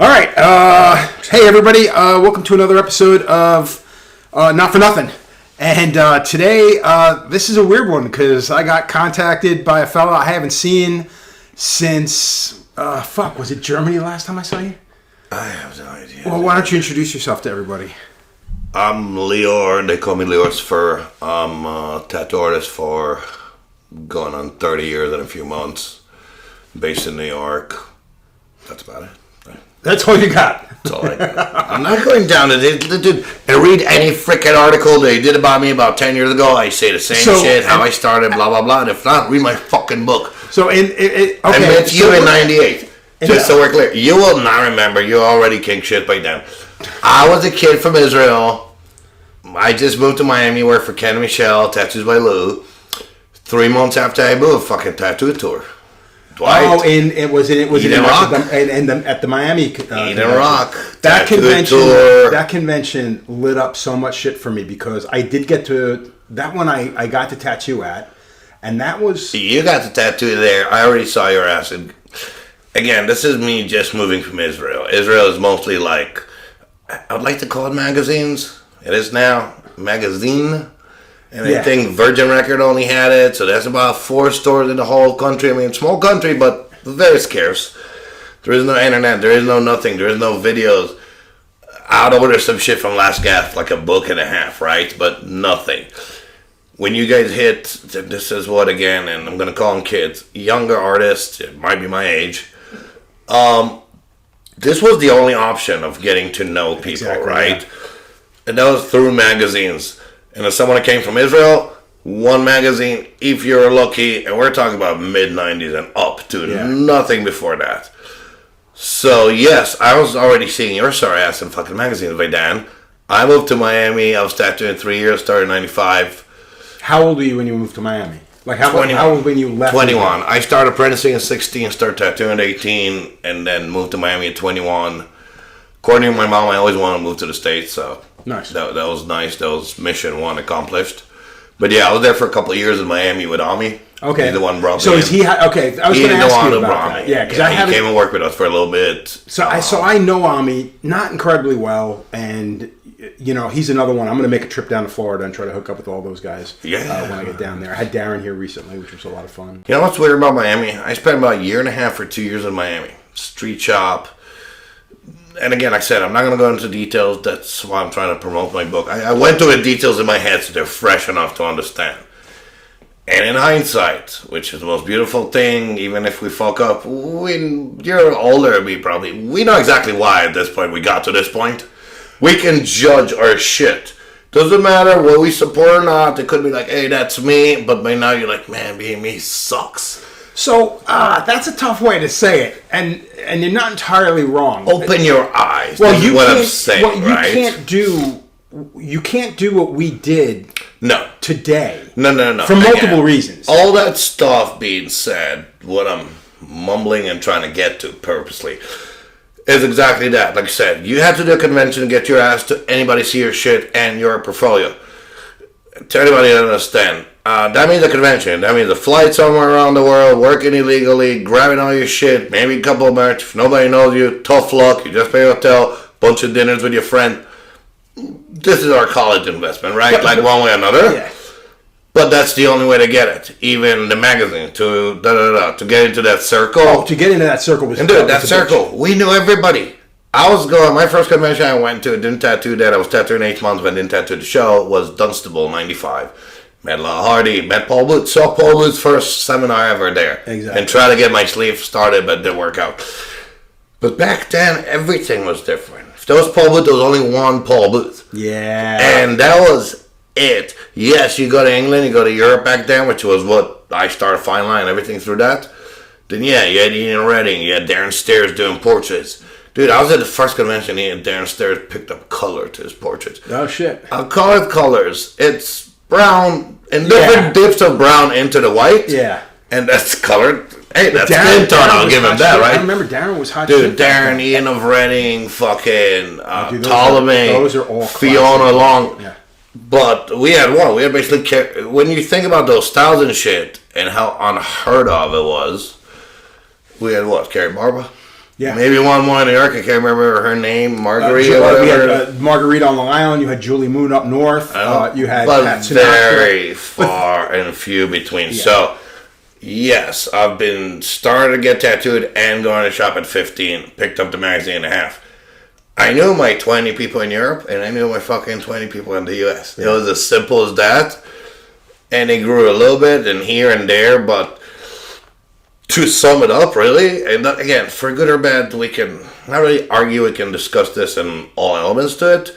All right. Hey, everybody. Welcome to another episode of Not For Nothing. And today, this is a weird one because I got contacted by a fella I haven't seen since, was it Germany last time I saw you? I have no idea. Well, why don't you introduce yourself to everybody? I'm LIOR. They call me LIOR Cifer. I'm a tattoo artist for going on 30 years and a few months. Based in New York. That's about it. That's all you got. That's all I got. I'm not going down to and read any freaking article they did about me about 10 years ago. I say the same shit, how I started, blah, blah, blah. And if not, read my fucking book. So, okay. I met you in 98. Just so we're clear. You will not remember. You're already king shit by then. I was a kid from Israel. I just moved to Miami, worked for Ken and Michelle, Tattoos by Lou. 3 months after I moved, fucking tattoo tour. Dwight. Oh, and it was at the Miami Eden Rock. That convention lit up so much shit for me because I did get to that one. I got to tattoo at, and that was you got the tattoo there. I already saw your ass. And again, this is me just moving from Israel. Israel is mostly like I would like to call it magazines. It is now magazine. And I think Virgin Record only had it, so there's about 4 stores in the whole country. I mean, small country, but very scarce. There is no internet, there is no nothing, there is no videos. I'd order some shit from Last Gasp, like a book and a half, right? But nothing. When you guys hit, this is what again, and I'm going to call them kids, younger artists, it might be my age. This was the only option of getting to know people, right? Yeah. And that was through magazines. And as someone that came from Israel, one magazine, if you're lucky, and we're talking about mid-90s and up to nothing before that. So, yes, I was already seeing your sorry ass in fucking magazines by Dan. I moved to Miami. I was tattooing 3 years, started in 95. How old were you when you moved to Miami? Like, how old when you left? 21. I started apprenticing at 16, started tattooing at 18, and then moved to Miami at 21. According to my mom, I always wanted to move to the States, so... Nice. That was nice. That was mission 1 accomplished. But yeah, I was there for a couple of years in Miami with Ami. Okay. He's the one brought me. So is he? Okay, I was going to ask you about that. Yeah, because he came and worked with us for a little bit. So I know Ami not incredibly well, and he's another one. I'm going to make a trip down to Florida and try to hook up with all those guys. Yeah. When I get down there, I had Darren here recently, which was a lot of fun. You know what's weird about Miami? I spent about a year and a half or 2 years in Miami. Street shop. And again, like I said, I'm not going to go into details. That's why I'm trying to promote my book. I went through the details in my head so they're fresh enough to understand. And in hindsight, which is the most beautiful thing, even if we fuck up, you're older than me probably. We know exactly why at this point we got to this point. We can judge our shit. Doesn't matter what we support or not. It could be like, hey, that's me. But by now you're like, man, being me sucks. So that's a tough way to say it, and you're not entirely wrong. Open your eyes. Well, you what I'm saying, right? You can't do what we did. No. Today. No. For multiple reasons. All that stuff being said, what I'm mumbling and trying to get to purposely is exactly that. Like I said, you have to do a convention to get your ass to anybody see your shit and your portfolio. To anybody that understand. That means a convention. That means a flight somewhere around the world, working illegally, grabbing all your shit, maybe a couple of merch. If nobody knows you, tough luck. You just pay a hotel, bunch of dinners with your friend. This is our college investment, right? Like one way or another. Yeah. But that's the only way to get it. Even the magazine, to get into that circle. Oh, to get into that circle was... And dude, that circle, we knew everybody. I was going, my first convention I went to, didn't tattoo that. I was tattooing 8 months, but I didn't tattoo the show, was Dunstable, 95. Met La Hardy, met Paul Booth, saw Paul Booth's first seminar ever there. Exactly. And tried to get my sleeve started, but it didn't work out. But back then, everything was different. If there was Paul Booth, there was only one Paul Booth. Yeah. And that was it. Yes, you go to England, you go to Europe back then, which was what I started Fine Line and everything through that. Then yeah, you had Ian Redding, you had Darren Stairs doing portraits. Dude, I was at the first convention, and Darren Stairs picked up color to his portraits. Oh, shit. Colored colors. It's brown and different dips of brown into the white. Yeah. And that's colored. Hey, that's skin tone. I'll give him that, shit. right? I remember Darren was hot dude, shit. Dude, Darren, Ian of Reading, fucking Ptolemy. Those are all Fiona Long. Yeah. But we had one. We had basically... When you think about those styles and shit and how unheard of it was, we had what? Carrie Barba? Yeah. Maybe one more in New York. I can't remember her name, Marguerite or We whatever. had Marguerite on Long Island. You had Julie Moon up north. You had but Pat Sinatra. very far and few between. Yeah. So, yes, I've been starting to get tattooed and going to shop at 15. Picked up the magazine and a half. I knew my 20 people in Europe, and I knew my fucking 20 people in the U.S. It was as simple as that. And it grew a little bit and here and there, but to sum it up, really, and that, again, for good or bad, we can not really argue, we can discuss this and all elements to it.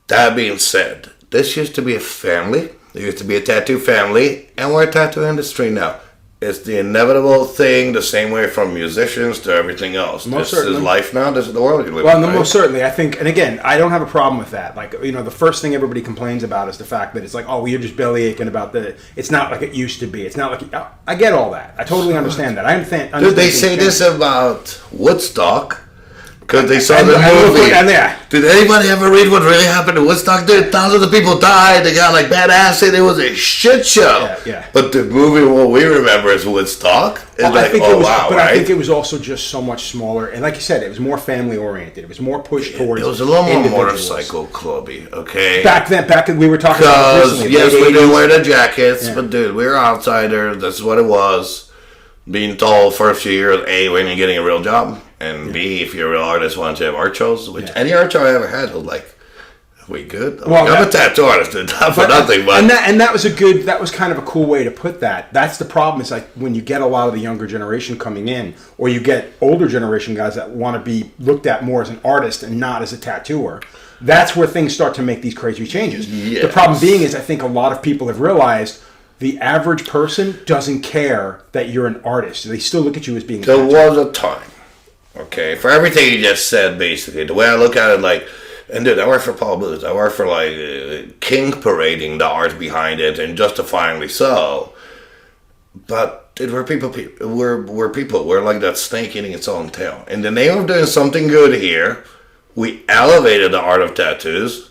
That being said, this used to be a family. There used to be a tattoo family, and we're a tattoo industry now. It's the inevitable thing, the same way from musicians to everything else. Most this certainly. is life now. This is the world you live Well, in. no, Right? most certainly. I think, and again, I don't have a problem with that. Like, the first thing everybody complains about is the fact that it's like, oh, well, you're just belly aching about it's not like it used to be. It's not like, I get all that. I totally understand that. I understand. Did they say this about Woodstock? Because they saw And- the and look movie. what- and yeah. Did anybody ever read what really happened in Woodstock? Dude, thousands of people died. They got like bad acid. It was a shit show. Yeah. But the movie, what we remember is Woodstock. It's Well, like, oh wow, but right? I think it was also just so much smaller, and like you said, it was more family oriented. It was more pushed towards. It was a little more individuals. motorcycle clubby, okay? Back we were talking about Because recently. yes, late we didn't 80s. wear the jackets, Yeah. but dude, we were outsiders. That's what it was. Being told first few years, A, when you're getting a real job, and B, if you're a real artist, why don't you have art shows? Which any art show I ever had was like, are we good? Well, I'm a tattoo artist, dude. Not for nothing, but that was kind of a cool way to put that. That's the problem. Is like when you get a lot of the younger generation coming in, or you get older generation guys that want to be looked at more as an artist and not as a tattooer. That's where things start to make these crazy changes. Yes. The problem being is I think a lot of people have realized the average person doesn't care that you're an artist. They still look at you as being a there tattooer. was a time, okay, for everything you just said, basically, the way I look at it, like, and dude, I work for Paul Booth. I work for, like, King parading the art behind it, and justifiably so. But, dude, we're people. We're people. We're like that snake eating its own tail. In the name of doing something good here, we elevated the art of tattoos.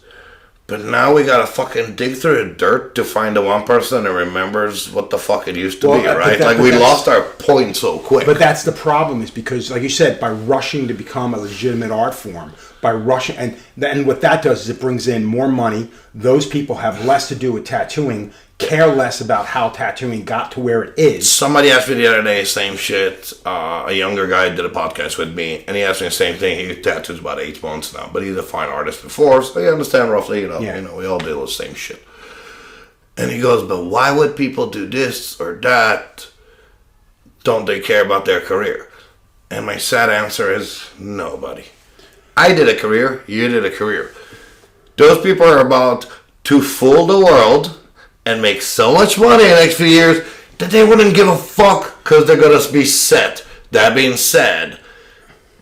But now we gotta fucking dig through the dirt to find the one person that remembers what the fuck it used to be, right? Like, we lost our point so quick. But that's the problem, is because, like you said, by rushing to become a legitimate art form, by rushing, and what that does is it brings in more money. Those people have less to do with tattooing, care less about how tattooing got to where it is. Somebody asked me the other day, same shit. A younger guy did a podcast with me, and he asked me the same thing. He tattoos about 8 months now, but he's a fine artist before, so you understand roughly, we all deal with the same shit. And he goes, but why would people do this or that? Don't they care about their career? And my sad answer is nobody. I did a career, you did a career. Those people are about to fool the world and make so much money in the next few years that they wouldn't give a fuck because they're going to be set. That being said,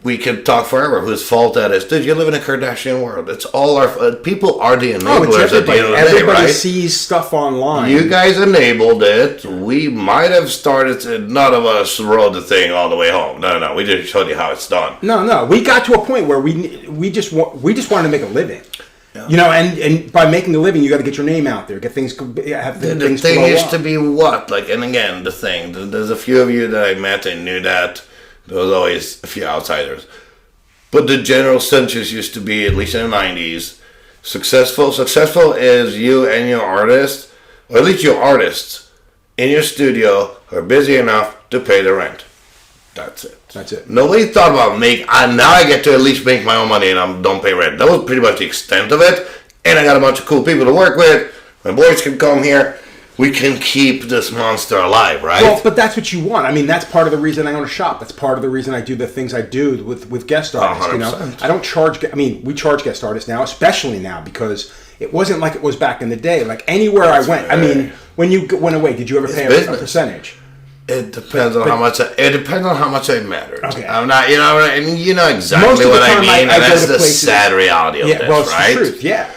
we could talk forever whose fault that is. Dude, you live in a Kardashian world. It's all our... people are the enablers at the end of the day, Everybody right? sees stuff online. You guys enabled it. We might have started to... None of us rode the thing all the way home. No. We just showed you how it's done. No. We got to a point where we just wanted to make a living. Yeah. And by making a living, you got to get your name out there, get things, have The things thing blow used up. to be what? Like, and again, the thing. There's a few of you that I met and knew that. There was always a few outsiders. But the general census used to be, at least in the 90s, successful. Successful is you and your artist, or at least your artists, in your studio are busy enough to pay the rent. That's it. Nobody thought about now I get to at least make my own money and I don't pay rent. That was pretty much the extent of it. And I got a bunch of cool people to work with. My boys can come here. We can keep this monster alive, right? Well, but that's what you want. I mean, that's part of the reason I own a shop. That's part of the reason I do the things I do with guest artists. 100%. I don't charge. I mean, we charge guest artists now, especially now, because it wasn't like it was back in the day. Like anywhere I went, right. I mean, when you went away, did you ever pay a percentage? It depends on how much. It depends on how much I mattered. Okay. I'm not. I mean, you know exactly Most of the what I time mean, I and go that's to the places- sad reality of Yeah, this, well, it's right? the truth. Yeah.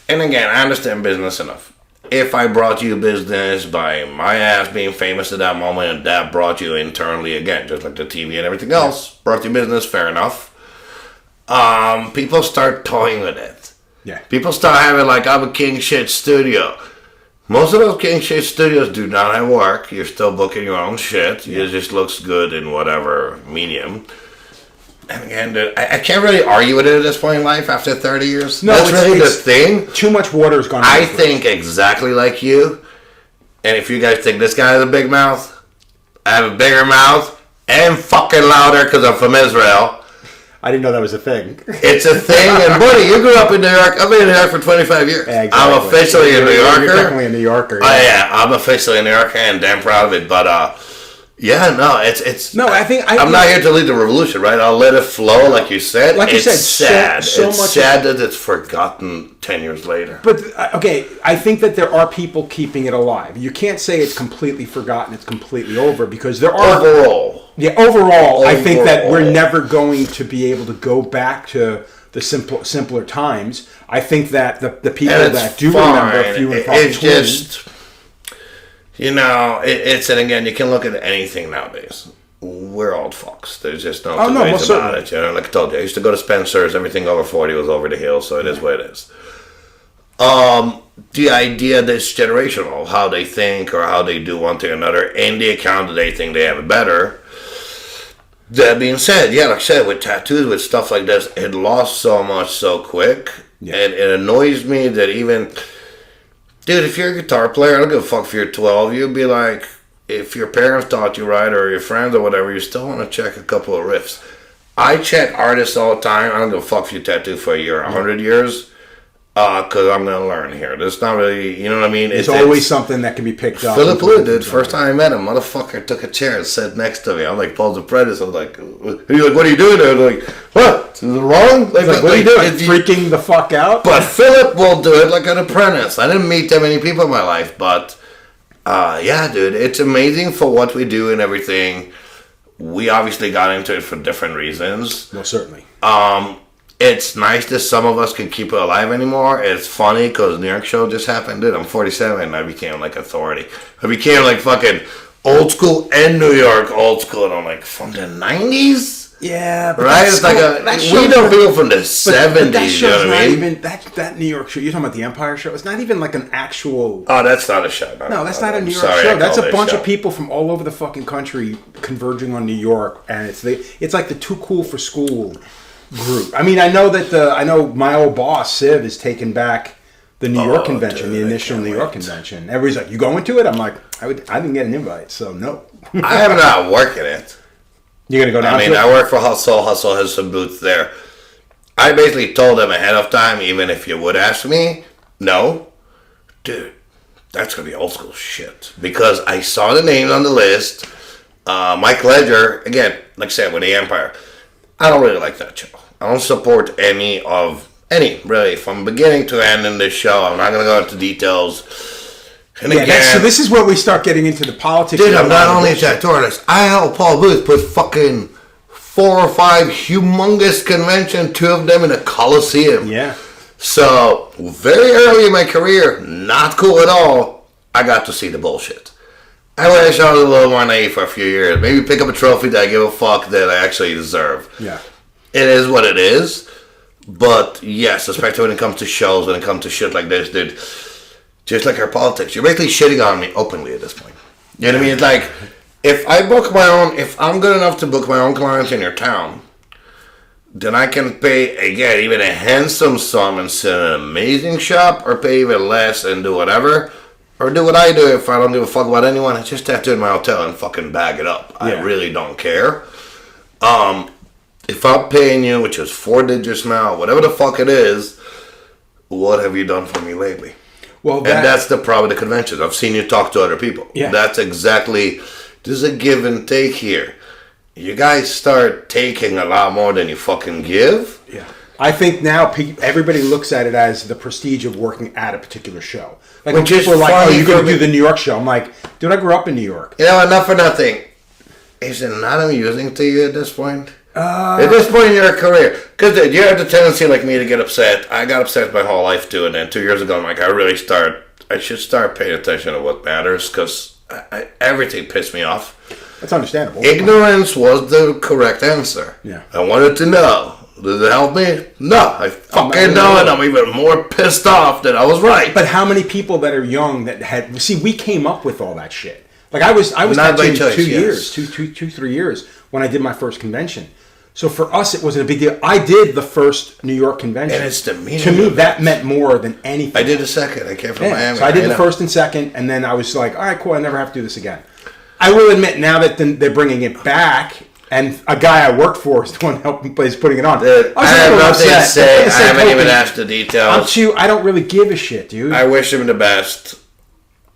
And again, I understand business enough. If I brought you business by my ass being famous at that moment, and that brought you internally again, just like the TV and everything else, brought you business, fair enough. People start toying with it. Yeah. People start having like, I'm a king shit studio. Most of those king shit studios do not have work. You're still booking your own shit. It just looks good in whatever medium. And again, dude, I can't really argue with it at this point in life after 30 years. No, that's really the thing. Too much water's gone. I think exactly like you. And if you guys think this guy has a big mouth, I have a bigger mouth and fucking louder because I'm from Israel. I didn't know that was a thing. It's a thing, and buddy, you grew up in New York. I've been in New York for 25 years. Yeah, exactly. I'm officially a New Yorker. You're technically a New Yorker. Yeah. Oh yeah, I'm officially a New Yorker and damn proud of it. But yeah, no, it's. No, I'm not here to lead the revolution, right? I'll let it flow, like you said. Like it's you said, sad. so it's much sad that it's forgotten 10 years later. But okay, I think that there are people keeping it alive. You can't say it's completely forgotten, it's completely over, because there are overall, I think that we're never going to be able to go back to the simpler times. I think that the people that do remember few and far between. It's just, it's, and again, you can look at anything nowadays. We're old fucks. There's just no two ways about it. Like I told you, I used to go to Spencer's. Everything over 40 was over the hill, so it is what it is. The idea this generation of how they think or how they do one thing or another, in the account that they think they have it better. That being said, yeah, like I said, with tattoos, with stuff like this, it lost so much so quick. Yeah. And it annoys me that even... Dude, if you're a guitar player, I don't give a fuck if you're 12. You'd be like, if your parents taught you right or your friends or whatever, you still want to check a couple of riffs. I check artists all the time. I don't give a fuck if you tattoo for a year, 100 years. Because I'm going to learn here. There's not really, you know what I mean? It's always something that can be picked up. Philip Lou, dude, first time I met him, motherfucker took a chair and sat next to me. I'm like, Paul's apprentice. I was like, he's like, what are you doing there? I'm like, what? Is it wrong? Like, what are you doing? Freaking the fuck out? But Philip will do it like an apprentice. I didn't meet that many people in my life, but yeah, dude, it's amazing for what we do and everything. We obviously got into it for different reasons. Well, certainly. It's nice that some of us can keep it alive anymore. It's funny because New York show just happened. Dude, I'm 47 and I became like authority. I became like fucking old school and New York old school. And I'm like, from the 90s? Yeah. But right? It's like we know people from the 70s. That you know what I mean? Even, that New York show, you're talking about the Empire show? It's not even like an actual... Oh, that's not a show. No, that's not a New York show. That's a bunch of people from all over the fucking country converging on New York. And it's like the Too Cool for School group. I mean, I know my old boss Civ is taking back the New York convention, the initial New York convention. Everybody's like, "You going to it?" I'm like, I didn't get an invite, so no. I am not working it. You're gonna go down. I mean, I work for Hustle. Hustle has some booths there. I basically told them ahead of time, even if you would ask me, no, dude, that's gonna be old school shit because I saw the names on the list. Mike Ledger, again, like I said, with the Empire. I don't really like that show. I don't support any, really, from beginning to end in this show. I'm not going to go into details. And again, so this is where we start getting into the politics. Dude, I'm not only a tattoo artist. I helped Paul Booth put fucking 4 or 5 humongous conventions, 2 of them in a Coliseum. Yeah. So, very early in my career, not cool at all, I got to see the bullshit. I wish I was a little more naive for a few years. Maybe pick up a trophy that I give a fuck that I actually deserve. Yeah. It is what it is. But yes, especially when it comes to shows, when it comes to shit like this, dude. Just like our politics. You're basically shitting on me openly at this point. You know what I mean? It's like, if I'm good enough to book my own clients in your town, then I can pay, again, even a handsome sum and sit in an amazing shop, or pay even less and do whatever. Or do what I do if I don't give a fuck about anyone. I just tattoo in my hotel and fucking bag it up. Yeah. I really don't care. If I'm paying you, which is 4 digits now, whatever the fuck it is, what have you done for me lately? Well, and that's the problem with the conventions. I've seen you talk to other people. Yeah. That's exactly, there's a give and take here. You guys start taking a lot more than you fucking give. Yeah. I think now everybody looks at it as the prestige of working at a particular show. Like when people are like, "Oh, you're going to do the New York show." I'm like, dude, I grew up in New York. You know, enough for nothing. Is it not amusing to you at this point? At this point in your career? Because you have the tendency like me to get upset. I got upset my whole life too, and then 2 years ago, I'm like, I should start paying attention to what matters, because everything pissed me off. That's understandable. Ignorance was the correct answer. Yeah. I wanted to know. Did it help me? No, I fucking know it. I'm even more pissed off that I was right. But how many people that are young that had... See, we came up with all that shit. Like, I was tattooing 2 years, 3 years when I did my first convention. So for us, it wasn't a big deal. I did the first New York convention. And it's the meaning To me, of that it. meant more than anything. I did the second. I came from Miami. So I did the first and second, and then I was like, all right, cool, I never have to do this again. I will admit, now that they're bringing it back, and a guy I worked for is the one helping is putting it on. Dude, I have nothing to say. I haven't even asked the details. I don't really give a shit, dude. I wish him the best.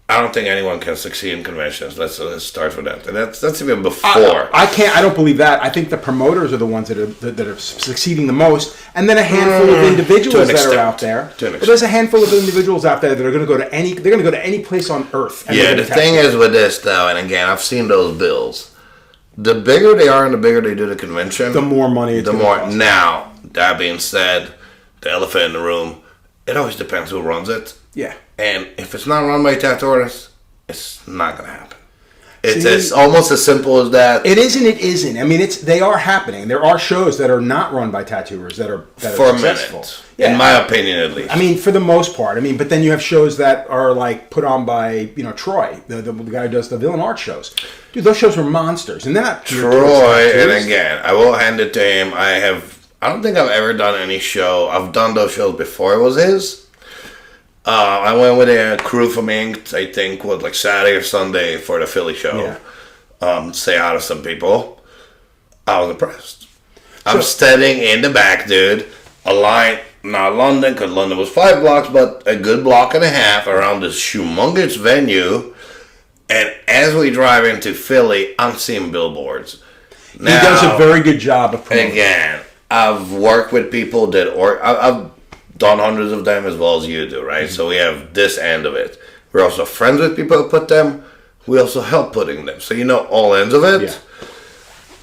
I don't think anyone can succeed in conventions. Let's start with that. And that's even before. I can't. I don't believe that. I think the promoters are the ones that are succeeding the most, and then a handful of individuals that are out there. But there's a handful of individuals out there that are going to go to any. They're going to go to any place on earth. Yeah, the thing is with this though, and again, I've seen those bills. The bigger they are, and the bigger they do the convention, the more money. It's the more. Cost. Now, that being said, the elephant in the room. It always depends who runs it. Yeah. And if it's not run by tattoo artists, it's not going to happen. It's almost as simple as that. It isn't. It isn't. I mean, they are happening. There are shows that are not run by tattooers that are for successful. A minute, yeah. In my opinion, at least. I mean, for the most part. I mean, but then you have shows that are like put on by Troy, the guy who does the Villain Art shows. Dude, those shows were monsters, and they're not Troy. And again, I will hand it to him. I don't think I've ever done any show. I've done those shows before it was his. I went with a crew from Inked, I think, was like Saturday or Sunday for the Philly show. Yeah. Say hi to some people. I was impressed. I'm standing in the back, dude. A line, not London, because London was 5 blocks, but a good block and a half around this humongous venue. And as we drive into Philly, I'm seeing billboards. Now, he does a very good job of promoting. Again, I've worked with people that, I've done hundreds of them as well as you do, right? Mm-hmm. So we have this end of it. We're also friends with people who put them. We also help putting them. So you know all ends of it. Yeah.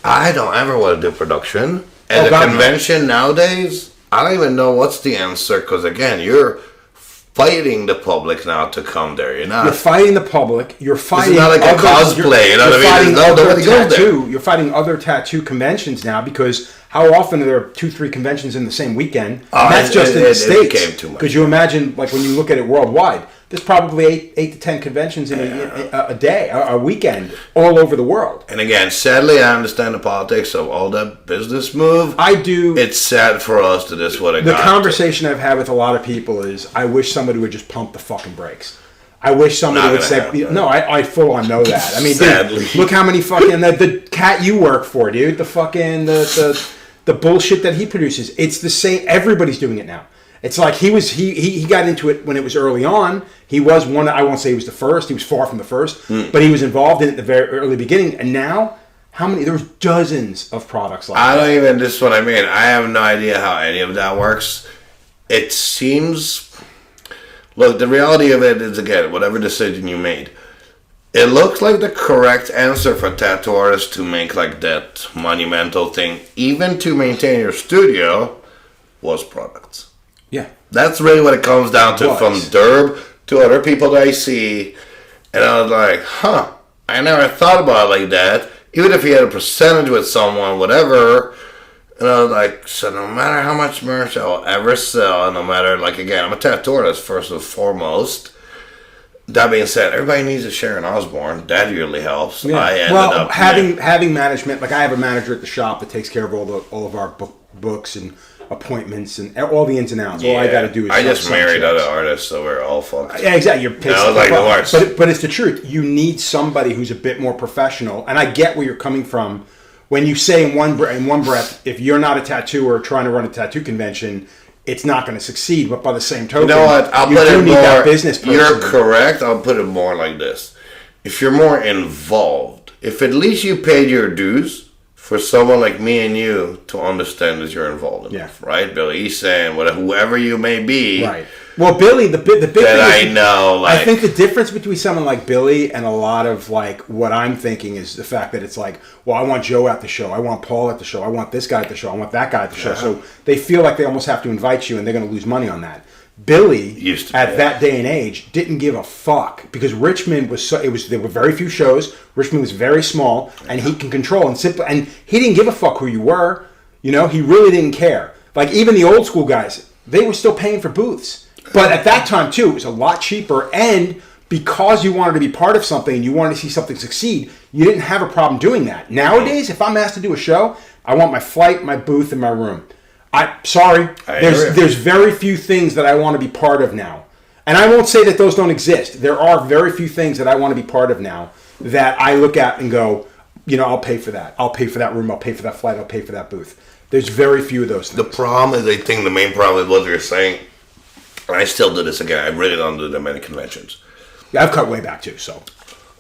I don't ever want to do production. And the convention nowadays, I don't even know what's the answer. Because again, you're fighting the public now to come there. You're fighting the public. You're fighting. It's not like a cosplay. You know what I mean? Nobody goes there. You're fighting other tattoo conventions now because how often are there 2-3 conventions in the same weekend? And that's just in the States. Because you imagine, like when you look at it worldwide, there's probably 8 to 10 conventions in a day, a weekend, all over the world. And again, sadly, I understand the politics of all that business move. I do. It's sad for us that this would have The conversation I've had with a lot of people is, I wish somebody would just pump the fucking brakes. I wish somebody would say, no, I full on know that. I mean, sadly. Dude, look how many fucking, the cat you work for, dude, the fucking, the bullshit that he produces. It's the same. Everybody's doing it now. It's like he got into it when it was early on. He was one. I won't say he was the first. He was far from the first, but he was involved in it at the very early beginning. And now, how many? There was dozens of products like that. I don't even. This is what I mean. I have no idea how any of that works. It seems. Look, the reality of it is, again, whatever decision you made, it looks like the correct answer for tattoo artists to make like that monumental thing, even to maintain your studio, was products. Yeah. That's really what it comes down to, from Derb to other people that I see. And I was like, I never thought about it like that. Even if you had a percentage with someone, whatever. And I was like, so no matter how much merch I will ever sell, no matter, like, again, I'm a tattoo artist first and foremost. That being said, everybody needs a Sharon Osbourne. That usually helps. Yeah. Having management, like I have a manager at the shop that takes care of all of our books and appointments and all the ins and outs. Yeah. All I got to do is. I just married other artists, so we're all fucked. Yeah, exactly. You're pissed. Like the worst. But it's the truth. You need somebody who's a bit more professional, and I get where you're coming from when you say in one breath, if you're not a tattooer trying to run a tattoo convention, it's not going to succeed. But by the same token, you know what? I'll put it more. That business person. You're correct. I'll put it more like this: if you're more involved, if at least you paid your dues. For someone like me and you to understand that you're involved in it, right? Billy Eason, whoever you may be. Right. Well, Billy, the big thing I know. Like, I think the difference between someone like Billy and a lot of like what I'm thinking is the fact that it's like, well, I want Joe at the show, I want Paul at the show, I want this guy at the show, I want that guy at the show. So they feel like they almost have to invite you, and they're going to lose money on that. Billy, at that day and age, didn't give a fuck because Richmond was there were very few shows. Richmond was very small, and he can control and he didn't give a fuck who you were. You know, he really didn't care. Like even the old school guys, they were still paying for booths. But at that time too, it was a lot cheaper, and because you wanted to be part of something and you wanted to see something succeed, you didn't have a problem doing that. Nowadays, if I'm asked to do a show, I want my flight, my booth, and my room. There's very few things that I want to be part of now. And I won't say that those don't exist. There are very few things that I want to be part of now that I look at and go, I'll pay for that. I'll pay for that room. I'll pay for that flight. I'll pay for that booth. There's very few of those things. The problem is, I think the main problem is what you're saying. And I still do this again. I really don't do that many conventions. Yeah, I've cut way back too, so.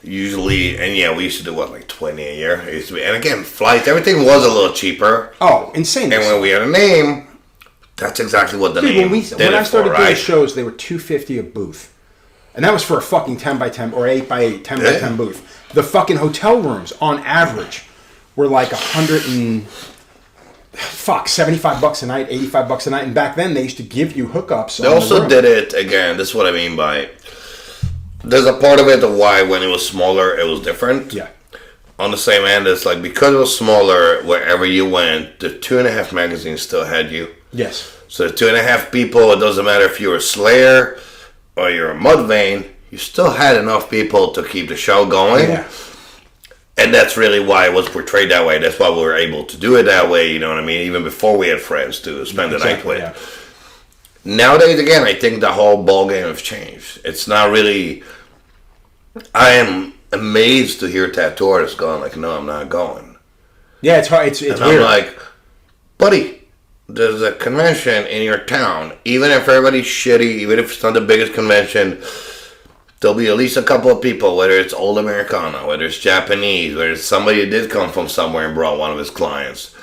Usually, and yeah, we used to do like 20 a year. It used to be, and again, flights, everything was a little cheaper. Oh, insane. And when we had a name, that's exactly what the name did. When I started doing shows, they were $250 a booth. And that was for a fucking 10 by 10 or 8 by 8, 10 by 10 booth. The fucking hotel rooms on average were like $75 a night, $85 a night. And back then they used to give you hookups. They also did it, again, this is what I mean by, there's a part of it of why when it was smaller, it was different. Yeah. On the same end, it's like, because it was smaller, wherever you went, the 2.5 magazines still had you. Yes. So the 2.5 people, it doesn't matter if you're a Slayer or you're a Mudvayne, you still had enough people to keep the show going. Yeah. And that's really why it was portrayed that way. That's why we were able to do it that way, you know what I mean? Even before we had friends to spend the night with. Yeah. Nowadays, again, I think the whole ballgame has changed. It's not really... I am amazed to hear tattoo artists going like, no, I'm not going. Yeah, it's hard. It's weird. I'm like, buddy, there's a convention in your town. Even if everybody's shitty, even if it's not the biggest convention, there'll be at least a couple of people, whether it's old Americano, whether it's Japanese, whether it's somebody that did come from somewhere and brought one of his clients.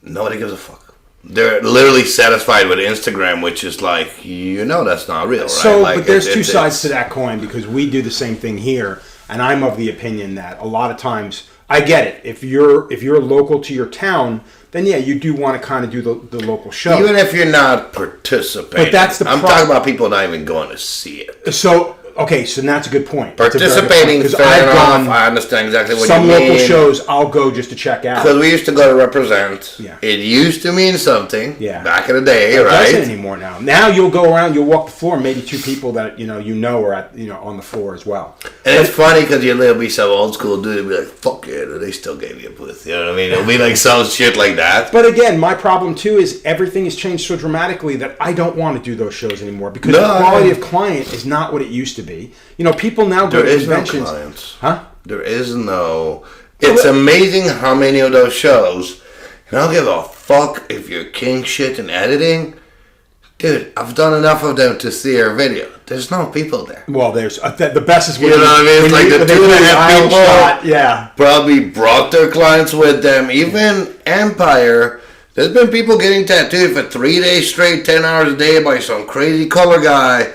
Nobody gives a fuck. They're literally satisfied with Instagram, which is like, that's not real, right? So, like, but there's two sides to that coin, because we do the same thing here, and I'm of the opinion that a lot of times, I get it. If you're local to your town, then yeah, you do want to kind of do the local show. Even if you're not participating. But that's the I'm talking about people not even going to see it. So that's a good point. Participating, fair enough. I understand exactly what you mean. Some local shows I'll go just to check out. Because we used to go to represent. Yeah. It used to mean something. Yeah. Back in the day, it right? It doesn't anymore now. Now you'll go around, you'll walk the floor, maybe two people that you know are at on the floor as well. And it's funny because you'll be some old school dude and be like, fuck yeah, they still gave you a booth. You know what I mean? It'll be like some shit like that. But again, my problem too is everything has changed so dramatically that I don't want to do those shows anymore because the quality of client is not what it used to be. People now go to conventions. No clients. Huh? There is no. It's amazing how many of those shows, and I don't give a fuck if you're king shit in editing. Dude, I've done enough of them to see your video. There's no people there. Well, there's the best is when you know what I mean. It's like the 2.5 people shot, yeah, probably brought their clients with them. Even Empire, there's been people getting tattooed for 3 days straight, 10 hours a day by some crazy color guy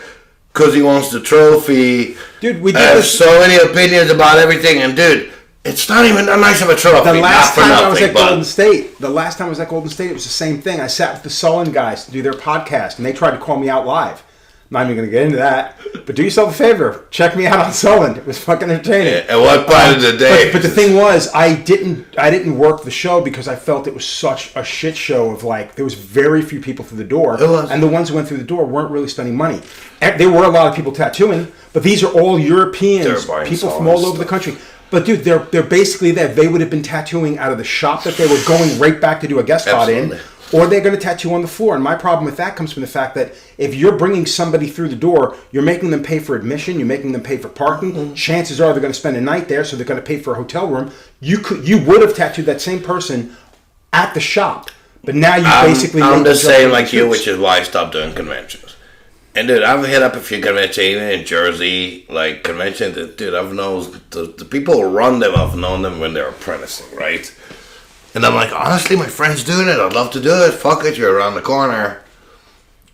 because he wants the trophy. Dude, we have so many opinions about everything, and dude, it's not even that nice of a trophy. The last time I was at Golden State, it was the same thing. I sat with the Sullen guys to do their podcast, and they tried to call me out live. I'm not even going to get into that, but do yourself a favor. Check me out on Sullen. It was fucking entertaining. Yeah, at what part of the day? But the thing was, I didn't work the show because I felt it was such a shit show of there was very few people through the door, and the ones who went through the door weren't really spending money. There were a lot of people tattooing, but these are all Europeans, people from all over the country. But dude, they're basically there. They would have been tattooing out of the shop that they were going right back to do a guest spot in, or they're going to tattoo on the floor. And my problem with that comes from the fact that if you're bringing somebody through the door, you're making them pay for admission, you're making them pay for parking. Mm-hmm. Chances are they're going to spend a night there, so they're going to pay for a hotel room. You would have tattooed that same person at the shop, but now you basically. I'm the same like you, which is why I stopped doing conventions. And dude, I've hit up a few conventions, even in Jersey, conventions. Dude, I've known the people who run them. I've known them when they're apprenticing, right? And I'm like, honestly, my friend's doing it. I'd love to do it. Fuck it, you're around the corner.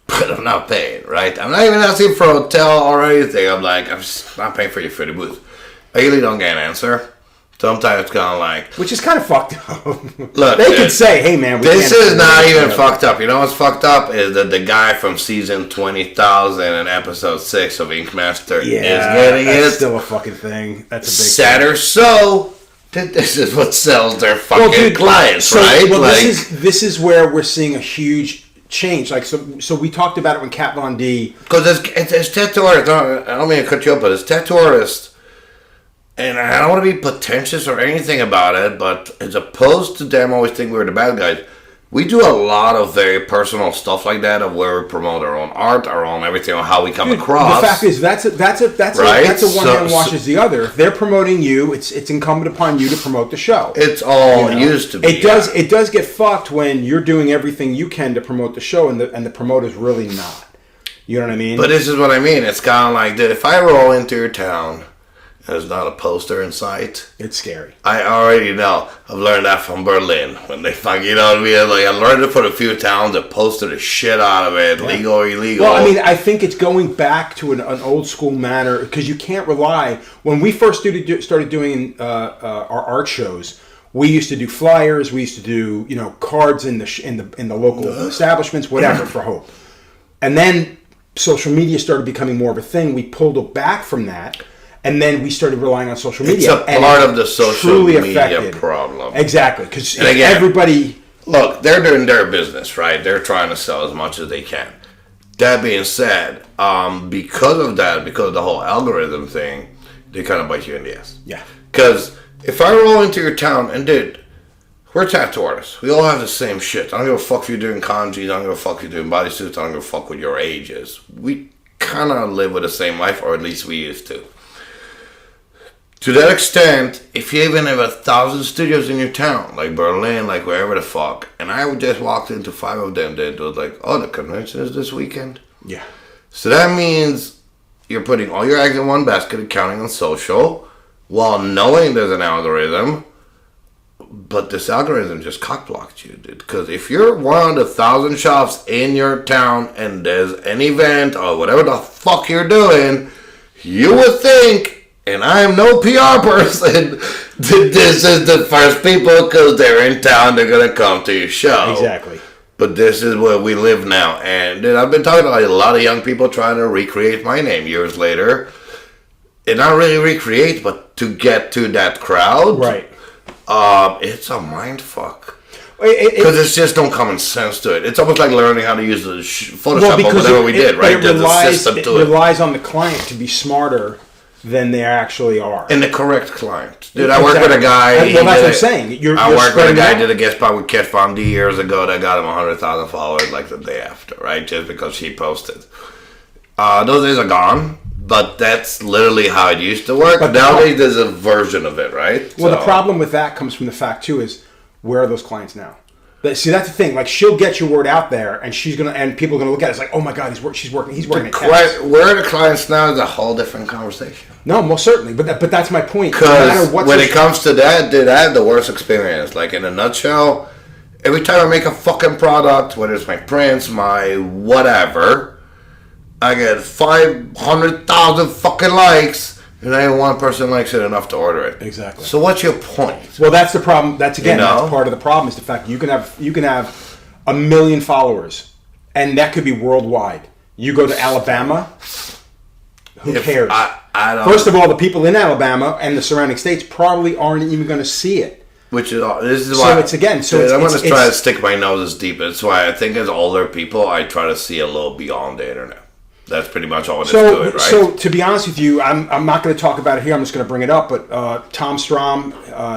But I'm not paying, right? I'm not even asking for a hotel or anything. I'm like, I'm just not paying for you for the booth. I usually don't get an answer. Sometimes it's kind of like... Which is kind of fucked up. Look, they could say, hey man, this is not even fucked up. You know what's fucked up is that the guy from season 20,000 and episode 6 of Ink Master is getting it. That's still a fucking thing. That's a big sad or so, this is what sells their fucking clients, right? Well, this is where we're seeing a huge change. So we talked about it when Kat Von D... Because it's tattoo artists, I don't mean to cut you up, but it's tattoo artists And I don't want to be pretentious or anything about it, but as opposed to them always think we're the bad guys, we do a lot of very personal stuff like that, of where we promote our own art, our own everything, on how we come across. The fact is, that's a one hand washes the other. If they're promoting you, it's incumbent upon you to promote the show. It's all used to be. It does get fucked when you're doing everything you can to promote the show, and the promoter's really not. You know what I mean? But this is what I mean. It's kind of like that. If I roll into your town, there's not a poster in sight. It's scary. I already know. I've learned that from Berlin. When they fuck, you know what I mean? Like, I learned it from a few towns that posted the shit out of it, legal or illegal. Well, I mean, I think it's going back to an old school manner, because you can't rely. When we first started doing our art shows, we used to do flyers. We used to do cards in the local establishments, whatever, for Hope. And then social media started becoming more of a thing. We pulled back from that. And then we started relying on social media. It's a part of the social media problem. Exactly. Because everybody... Look, they're doing their business, right? They're trying to sell as much as they can. That being said, because of the whole algorithm thing, they kind of bite you in the ass. Yeah. Because if I roll into your town, and dude, we're tattoo artists. We all have the same shit. I don't give a fuck if you're doing kanji. I don't give a fuck if you're doing bodysuits. I don't give a fuck what your age is. We kind of live with the same life, or at least we used to. To that extent, if you even have 1,000 studios in your town, like Berlin, like wherever the fuck, and I just walked into 5 of them, then it was like, oh, the convention is this weekend? Yeah. So that means you're putting all your eggs in one basket and counting on social, while knowing there's an algorithm, but this algorithm just cockblocked you, dude. Because if you're one of the 1,000 shops in your town and there's an event or whatever the fuck you're doing, you would think, and I am no PR person, this is the first people, because they're in town, they're going to come to your show. Exactly. But this is where we live now. And dude, I've been talking to a lot of young people trying to recreate my name years later. And not really recreate, but to get to that crowd. Right. It's a mind fuck. Because it's just no common sense to it. It's almost like learning how to use the Photoshop or whatever we did, right? It relies on the client to be smarter than they actually are. And the correct client. Dude, I worked with a guy. Well, that's what I'm saying. I worked with a guy who did a guest spot with Ket Von D years ago that got him 100,000 followers like the day after, right? Just because she posted. Those days are gone, but that's literally how it used to work. But nowadays, there's a version of it, right? Well, the problem with that comes from the fact, too, is where are those clients now? See, that's the thing. Like, she'll get your word out there, and people are gonna look at it. It's like, oh my god, he's working at Cats. Where are the clients now is a whole different conversation. No, most certainly, but that's my point. Because when it comes to that, dude, I had the worst experience. Like, in a nutshell, every time I make a fucking product, whether it's my prints, my whatever, I get 500,000 fucking likes. And only one person likes it enough to order it. Exactly. So what's your point? Well, that's the problem. That's part of the problem is the fact you can have 1 million followers, and that could be worldwide. You go to Alabama, who cares? I don't. First of all, the people in Alabama and the surrounding states probably aren't even going to see it. Which is this is why. So it's again. So I'm going to try to stick my nose as deep. That's why I think as older people, I try to see a little beyond the internet. That's pretty much all it is to it, right? So, to be honest with you, I'm not going to talk about it here. I'm just going to bring it up. But Tom Strom,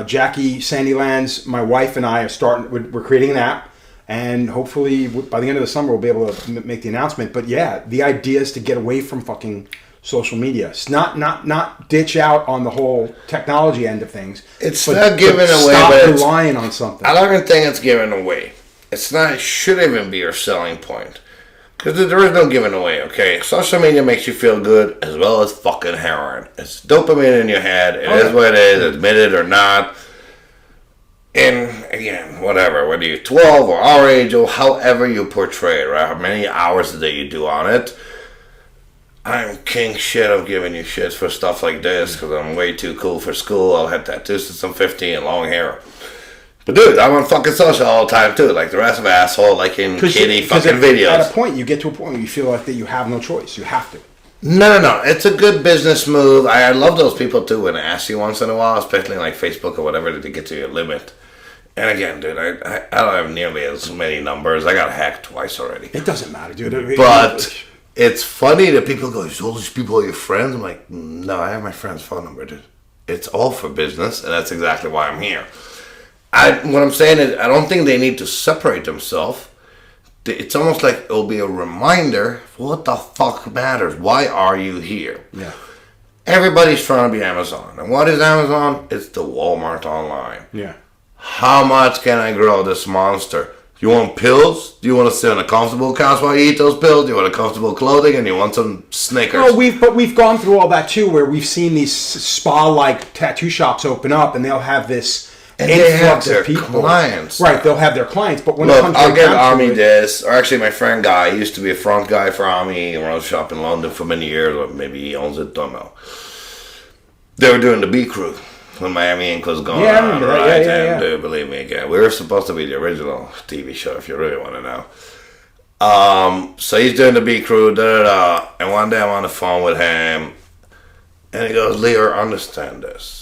Jackie Sandylands, my wife and I we're creating an app. And hopefully, by the end of the summer, we'll be able to make the announcement. But yeah, the idea is to get away from fucking social media. It's not ditch out on the whole technology end of things. It's not giving away. Stop relying on something. I don't even think it's giving away. It's not. It should even be your selling point. Because there is no giving away, okay? Social media makes you feel good as well as fucking heroin. It's dopamine in your head. It is what it is, admit it or not. And, again, whatever. Whether you're 12 or our age or however you portray it, right? How many hours a day you do on it. I'm king shit of giving you shits for stuff like this because I'm way too cool for school. I'll have tattoos since I'm 15 and long hair. But dude, I'm on fucking social all the time too, like the rest of the asshole, like in kitty fucking videos. At a point, you get to a point where you feel like that you have no choice. You have to. No. It's a good business move. I love those people too when I ask you once in a while, especially like Facebook or whatever, to get to your limit. And again, dude, I don't have nearly as many numbers. I got hacked twice already. It doesn't matter, dude. But it's funny that people go, all these people are your friends? I'm like, no, I have my friend's phone number, dude. it's all for business, and that's exactly why I'm here. What I'm saying is, I don't think they need to separate themselves. It's almost like it'll be a reminder, what the fuck matters? Why are you here? Yeah. Everybody's trying to be Amazon. And what is Amazon? It's the Walmart online. Yeah. How much can I grow this monster? You want pills? Do you want to sit on a comfortable couch while you eat those pills? Do you want a comfortable clothing? And you want some Snickers? Well, we've gone through all that too, where we've seen these spa-like tattoo shops open up, and they'll have this influx of people. Clients. Right, they'll have their clients, but when look, it comes I'll give down to Ami it, this, or actually my friend Guy, he used to be a front guy for Ami, he runs a shop in London for many years, or maybe he owns it, don't know. They were doing the B Crew when Miami Ink was going on, right? And believe me, again, we were supposed to be the original TV show, if you really want to know. So he's doing the B Crew, and one day I'm on the phone with him, and he goes, "LIOR, understand this."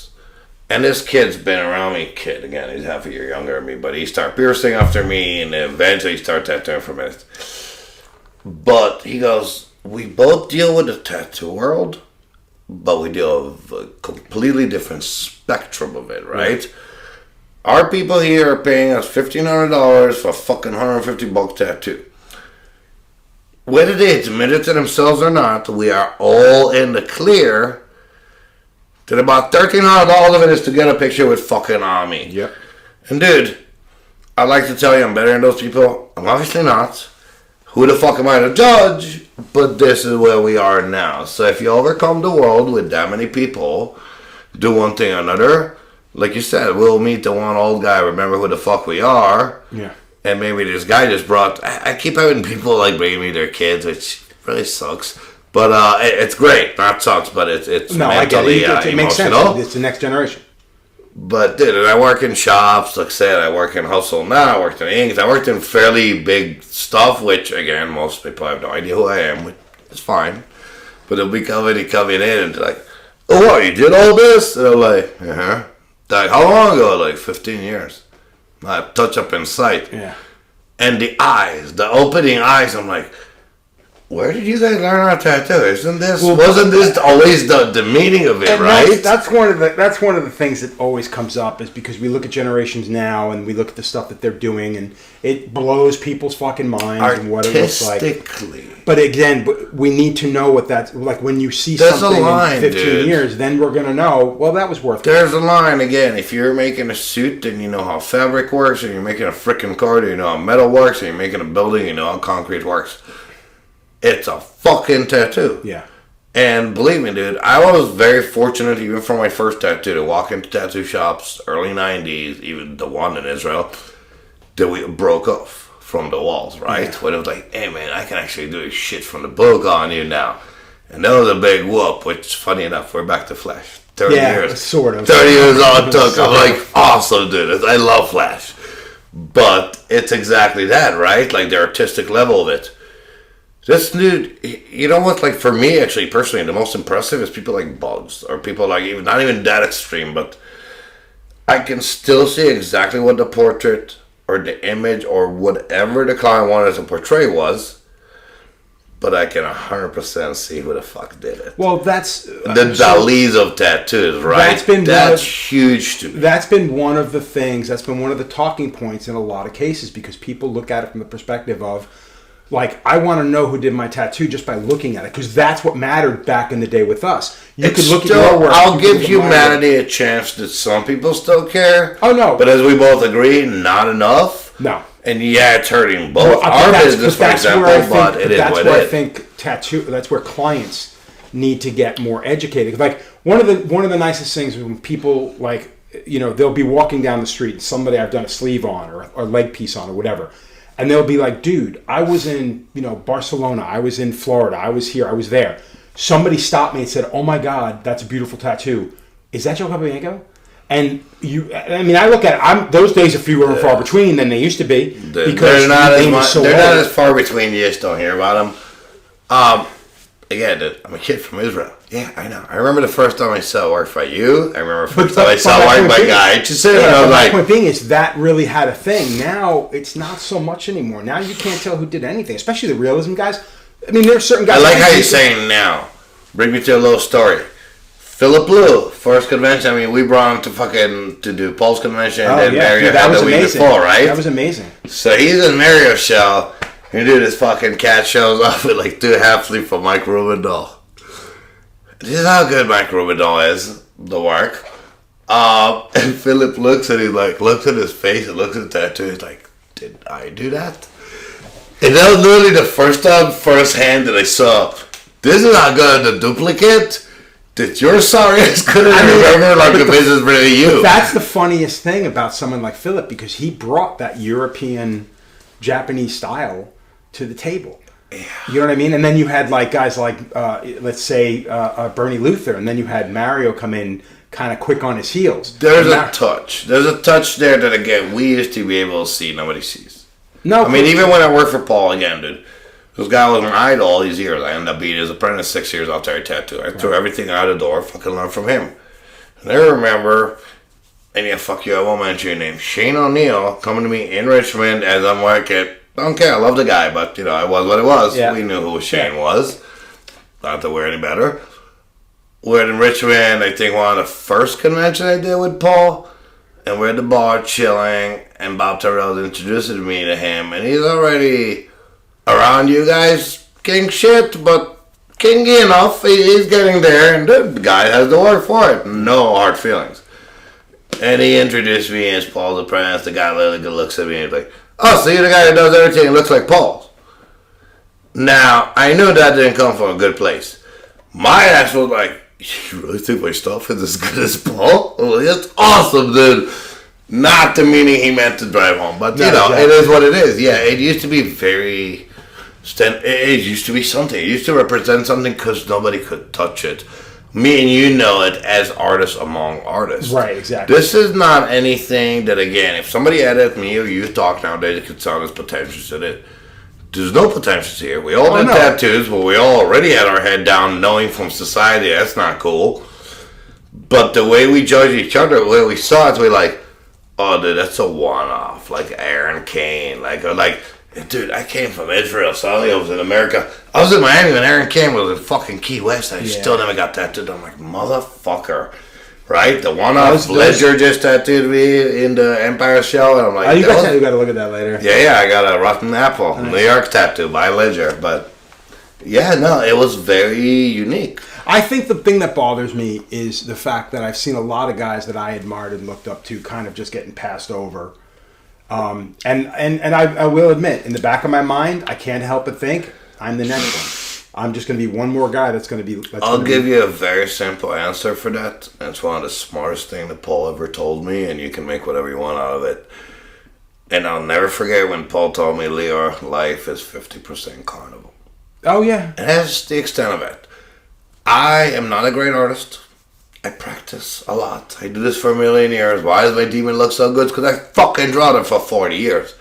And this kid's been around me, again, he's half a year younger than me, but he started piercing after me, and eventually he started tattooing for me. But he goes, "We both deal with the tattoo world, but we deal with a completely different spectrum of it, right? Our people here are paying us $1,500 for a fucking $150 tattoo. Whether they admit it to themselves or not, we are all in the clear that about $1,300 of it is to get a picture with fucking Ami." Yep. And dude, I'd like to tell you I'm better than those people. I'm obviously not. Who the fuck am I to judge? But this is where we are now. So if you overcome the world with that many people, do one thing or another, like you said, we'll meet the one old guy, remember who the fuck we are. Yeah. And maybe this guy just brought... I keep having people like bringing me their kids, which really sucks. But it's great. Not sucks, but it's no, mentally I get it. It makes sense. It's the next generation. But dude, and I work in shops, like I said, I work in Hustle now, I worked in Inks, I worked in fairly big stuff, which again, most people have no idea who I am, which is fine. But they'll be coming in and they're like, "Oh, what, you did all this?" And I'm like, "Uh-huh." Like, how long ago? Like 15 years. I touch up in sight. Yeah. And the eyes, the opening eyes, I'm like, where did you guys learn how to tattoo? Wasn't this always the meaning of it, right? That's one of the things that always comes up, is because we look at generations now and we look at the stuff that they're doing, and it blows people's fucking minds and what it looks like. Artistically. But again, we need to know what that's like. When you see something in 15 years, then we're gonna know. Well, that was worth it. There's a line again. If you're making a suit, then you know how fabric works, and you're making a freaking car, then you know how metal works, and you're making a building, you know how concrete works. It's a fucking tattoo. Yeah. And believe me, dude, I was very fortunate, even for my first tattoo, to walk into tattoo shops, early 90s, even the one in Israel, that we broke off from the walls, right? Yeah. When it was like, "Hey, man, I can actually do this shit from the book on you now." And that was a big whoop, which, funny enough, we're back to Flash. 30 years. Sort of. 30 years all it took. I'm like, awesome, dude. I love Flash. But it's exactly that, right? Like, the artistic level of it. This dude, you know what, like for me actually, personally, the most impressive is people like Bugs, or people like, even not even that extreme, but I can still see exactly what the portrait or the image or whatever the client wanted to portray was, but I can 100% see who the fuck did it. Well, that's... the Dalis of tattoos, right? That's huge to me. That's been one of the things, that's been one of the talking points in a lot of cases, because people look at it from the perspective of, like, I want to know who did my tattoo just by looking at it, because that's what mattered back in the day with us. You could look at your work. I'll give humanity a chance that some people still care. Oh, no. But as we both agree, not enough. No. And yeah, it's hurting both our business, for example, but it is what it is. That's where I think that's where clients need to get more educated. Like, one of the nicest things is when people, like, you know, they'll be walking down the street and somebody I've done a sleeve on or a leg piece on or whatever. And they'll be like, "Dude, I was in, you know, Barcelona. I was in Florida. I was here. I was there. Somebody stopped me and said, 'Oh my God, that's a beautiful tattoo. Is that Joe Capobianco?'" And I look at it. Those days are fewer and far between than they used to be, because they're not as far between. You just don't hear about them. Again, dude, I'm a kid from Israel. Yeah, I know. I remember the first time I saw work by you. I remember the first time I saw work by Guy. My point being is that really had a thing. Now, it's not so much anymore. Now you can't tell who did anything, especially the realism guys. I mean, there are certain guys... I like how you're saying now. Bring me to a little story. Philip Blue, first convention. I mean, we brought him to do Paul's convention, and then Mario dude, that had was the week amazing. before, right? That was amazing. So he's in Mario's show. He did his fucking cat shows off with like 2 half-sleep for Mike Rubendahl. This is how good Mike Rubendahl is, the work. And Philip looks at his face and looks at the tattoo. He's like, did I do that? And that was literally the first time, firsthand, that I saw, this is not good, the duplicate. That you're sorry as good as remember, like if this is really you. That's the funniest thing about someone like Philip, because he brought that European, Japanese style to the table. Yeah. You know what I mean? And then you had like guys like, let's say, Bernie Luther, and then you had Mario come in kind of quick on his heels. There's a touch. There's a touch there that, again, we used to be able to see, nobody sees. No, I mean, even when I worked for Paul, again, dude, this guy was an idol all these years. I ended up being his apprentice 6 years after I tattooed. I threw everything out the door, fucking learned from him. And I remember, and yeah, fuck you, I won't mention your name, Shane O'Neill coming to me in Richmond as I'm working. I don't care, I love the guy, but, you know, it was what it was. Yeah. We knew who Shane was. Not that we're any better. We're in Richmond, I think one of the first convention I did with Paul. And we're at the bar chilling, and Bob Tyrrell's introducing me to him, and he's already around you guys, king shit, but kingy enough. He's getting there, and the guy has to work for it. No hard feelings. And he introduced me as Paul's apprentice. The guy literally looks at me and he's like, oh, so you're the guy that does everything and looks like Paul. Now, I knew that didn't come from a good place. My ass was like, you really think my stuff is as good as Paul? Well, that's awesome, dude. Not the meaning he meant to drive home, but, you know, exactly. It is what it is. Yeah, it used to be very... It used to be something. It used to represent something because nobody could touch it. Me and you know it as artists among artists. Right, exactly. This is not anything that, again, if somebody edit me or you talk nowadays, it could sound as pretentious as it. There's no pretentious here. We all had tattoos, but we all already had our head down knowing from society that's not cool. But the way we judge each other, the way we saw it, we're like, oh, dude, that's a one-off. Like Aaron Kane. Dude, I came from Israel, so I was in America. I was in Miami when Aaron Kane was in fucking Key West. I still never got tattooed. I'm like, motherfucker. Right? The one-off Ledger just tattooed me in the Empire Shell. And I'm like, you got to look at that later. Yeah, I got a Rotten Apple, nice. New York tattoo by Ledger. But, yeah, no, it was very unique. I think the thing that bothers me is the fact that I've seen a lot of guys that I admired and looked up to kind of just getting passed over. And I will admit, in the back of my mind, I can't help but think I'm the next one. I'm just going to be one more guy that's going to be... I'll give you a very simple answer for that. It's one of the smartest things that Paul ever told me, and you can make whatever you want out of it. And I'll never forget when Paul told me, LIOR, life is 50% carnival. Oh, yeah. And that's the extent of it. I am not a great artist. I practice a lot. I do this for a million years. Why does my demon look so good? It's because I fucking draw them for 40 years.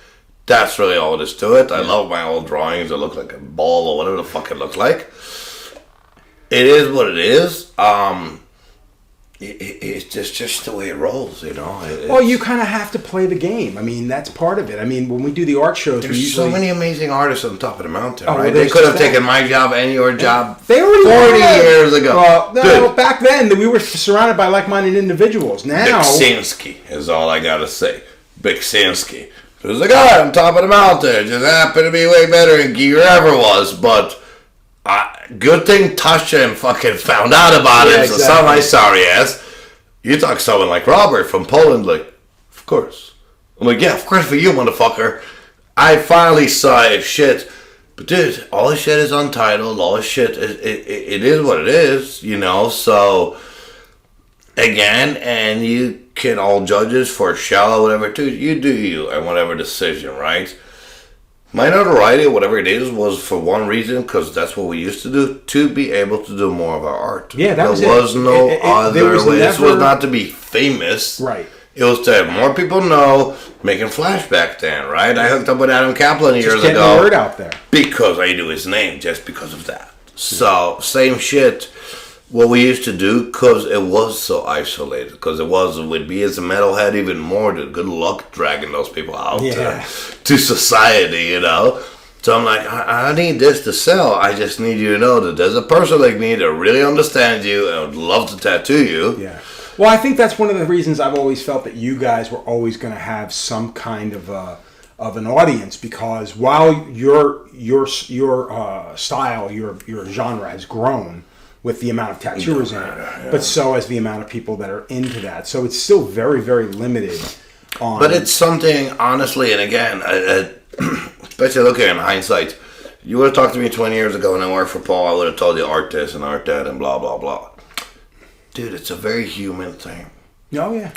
That's really all it is to it. I love my old drawings that look like a ball or whatever the fuck it looks like. It is what it is. It's just the way it rolls, you know. Well, you kind of have to play the game. I mean, that's part of it. I mean, when we do the art shows, there's so many amazing artists on top of the mountain, right? They could have taken my job and your job they already 40 years ago. No, back then, we were surrounded by like-minded individuals. Now... Biksinski is all I got to say. Biksinski. There's a guy on top of the mountain. Just happened to be way better than Gear ever was, but... good thing Tasha and fucking found out about it, exactly. So some my sorry ass. You talk to someone like Robert from Poland, like, of course. I'm like, yeah, of course for you, motherfucker. I finally saw it, shit. But dude, all this shit is untitled, all this shit, it is what it is, you know, so, again, and you can all judges for shallow, whatever, dude, you do you, and whatever decision, right? My notoriety, whatever it is, was for one reason, because that's what we used to do, to be able to do more of our art. Yeah, that was it. There was no other way. This was not to be famous. Right. It was to have more people know, making flashback then, right? I hooked up with Adam Kaplan years ago. Just getting the word out there. Because I knew his name, just because of that. So, same shit. What we used to do, because it was so isolated, because it would be as a metalhead even more, good luck dragging those people out to society, you know. So I'm like, I need this to sell. I just need you to know that there's a person like me that really understands you and would love to tattoo you. Yeah. Well, I think that's one of the reasons I've always felt that you guys were always going to have some kind of an audience, because while your style, your genre has grown with the amount of tattooers in it, but so has the amount of people that are into that. So it's still very, very limited on. But it's something, honestly, and again, especially looking in hindsight, you would have talked to me 20 years ago when I worked for Paul, I would have told you art this and art that and blah, blah, blah. Dude, it's a very human thing. Oh, yeah.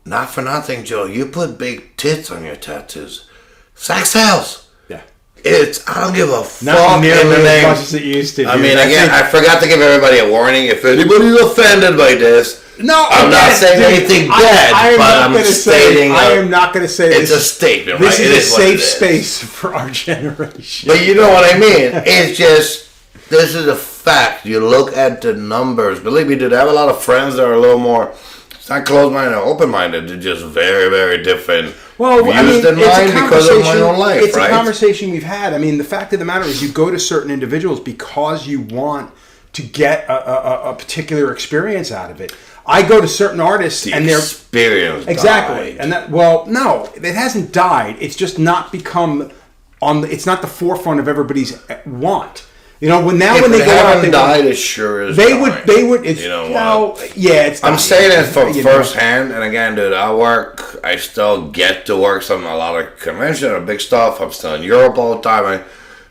Not for nothing, Joe. You put big tits on your tattoos. Sex sells. Yeah. I don't give a fuck. Not nearly in the name. as much as it used to. I mean, again, I forgot to give everybody a warning. If anybody's offended by this, no, I'm not saying anything bad, but I'm stating. I am not going to say it's a statement, this right? This is a safe space for our generation. But you know what I mean? It's just, this is a fact. You look at the numbers. Believe me, dude, I have a lot of friends that are a little more, it's not closed-minded or open-minded. They're just very, very different. Well, views I mean, than it's mine because of my own life, it's right? a conversation we've had. I mean, the fact of the matter is you go to certain individuals because you want to get a particular experience out of it. I go to certain artists and they're experience exactly, died. and that, well, no, it hasn't died. It's just not become it's not the forefront of everybody's want. You know, when they go out, they died as sure as they would. It's, you know what? Yeah, it's. I'm saying it from first hand, and again, dude, I still get to work some a lot of convention or big stuff. I'm still in Europe all the time.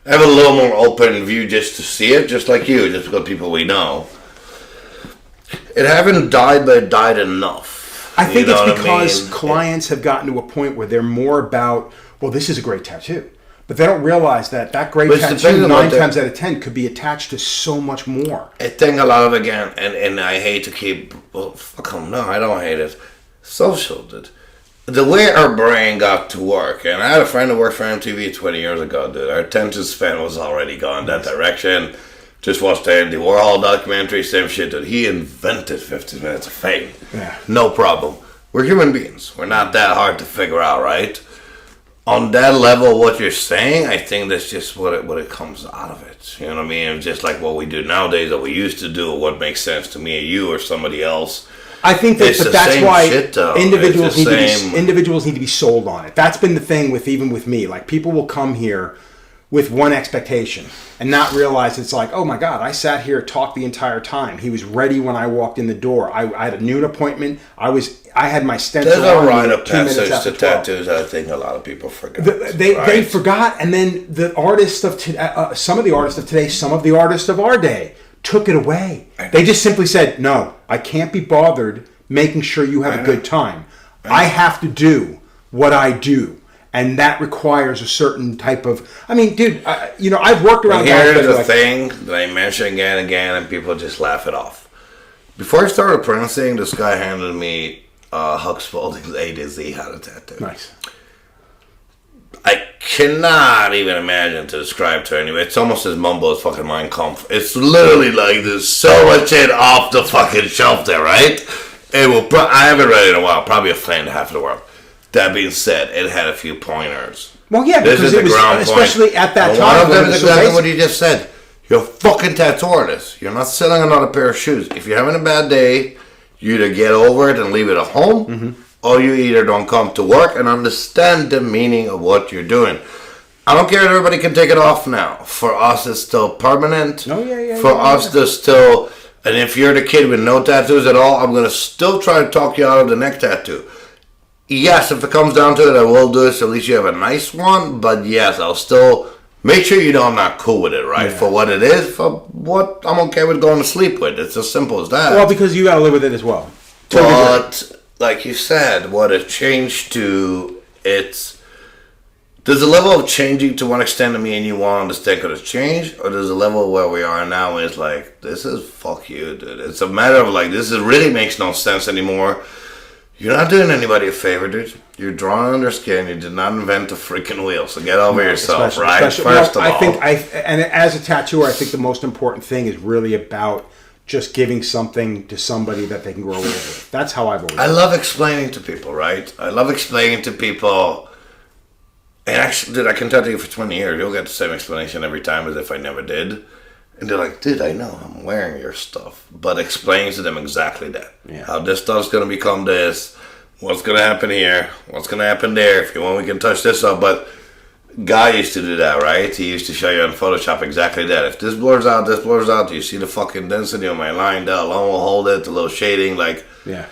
I have a little more open view just to see it, just like you, just because people we know. It haven't died, but it died enough. I think it's because clients have gotten to a point where they're more about, well, this is a great tattoo. But they don't realize that great tattoo 9 times out of 10 could be attached to so much more. I think a lot of, again, and I hate to keep, well, fuck them, no, I don't hate it. Social, dude. The way our brain got to work, and I had a friend who worked for MTV 20 years ago, dude. Our attention span was already gone that direction. Just watched the Andy Warhol documentary, same shit, dude. He invented 15 minutes of fame. Yeah. No problem. We're human beings. We're not that hard to figure out, right? On that level, what you're saying, I think that's just what it comes out of it. You know what I mean? It's just like what we do nowadays, that we used to do, what makes sense to me or you or somebody else. I think that's why individuals individuals need to be sold on it. That's been the thing even with me. Like, people will come here with one expectation and not realize it's like, oh my God, I sat here, talked the entire time. He was ready when I walked in the door. I had a noon appointment. I had my stencil. There's a rite of passage to tattoos. I think a lot of people forgot. They forgot, and then the artists of some of the artists of today, some of the artists of our day took it away. They just simply said, no, I can't be bothered making sure you have a good time. I have to do what I do. And that requires a certain type of. I mean, dude, I've worked around. Here's the thing that I mention again and again, and people just laugh it off. Before I started pronouncing, this guy handed me Huck Spalding's A to Z How to Tattoo. Nice. I cannot even imagine to describe to anyone. It's almost as mumble as fucking Mein Kampf. It's literally like there's so much shit off the fucking shelf there, right? It will. I haven't read it in a while. Probably offend half of the world. That being said, it had a few pointers. Well, yeah, because it was, especially at that time. One of them is exactly what you just said. You're a fucking tattoo artist. You're not selling another pair of shoes. If you're having a bad day, you either get over it and leave it at home, or you either don't come to work and understand the meaning of what you're doing. I don't care if everybody can take it off now. For us, it's still permanent. For us, there's still... And if you're the kid with no tattoos at all, I'm going to still try to talk you out of the neck tattoo. Yes, if it comes down to it, I will do it so at least you have a nice one. But yes, I'll still make sure you know I'm not cool with it, right? Yeah. For what it is, for what I'm okay with going to sleep with. It's as simple as that. Well, because you got to live with it as well. But, like you said, what it changed to, there's a level of changing to one extent that me and you want to stick with a change, or there's a level where we are now where it's like, this is fuck you, dude. It's a matter of like, really makes no sense anymore. You're not doing anybody a favor, dude. You're drawing on their skin. You did not invent a freaking wheel, so get over yourself, right? First of all. And as a tattooer, I think the most important thing is really about just giving something to somebody that they can grow with. That's how I've always. I love explaining to people, right? I love explaining to people. And actually, dude, I can tell you for 20 years, you'll get the same explanation every time as if I never did. And they're like, dude, I know I'm wearing your stuff. But explains to them exactly that. Yeah. How this stuff's going to become this. What's going to happen here. What's going to happen there. If you want, we can touch this up. But Guy used to do that, right? He used to show you on Photoshop exactly that. If this blurs out, do you see the fucking density on my line? That alone will hold it. A little shading. Like, Yeah.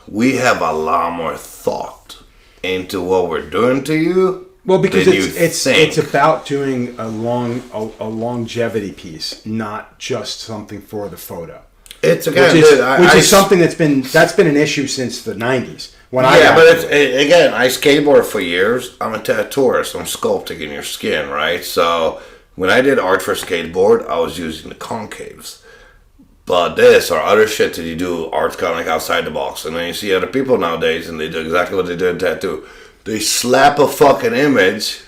we have a lot more thought into what we're doing to you. Well, because than you it's think. about doing a longevity piece, not just something for the photo. It's again, Which is something that's been an issue since the '90s. But I skateboard for years. I'm a tattooer, so I'm sculpting in your skin, right? So when I did art for skateboard, I was using the concaves. But this or other shit that you do, art's kind of like outside the box. And then you see other people nowadays, and they do exactly what they do in tattoo. They slap a fucking image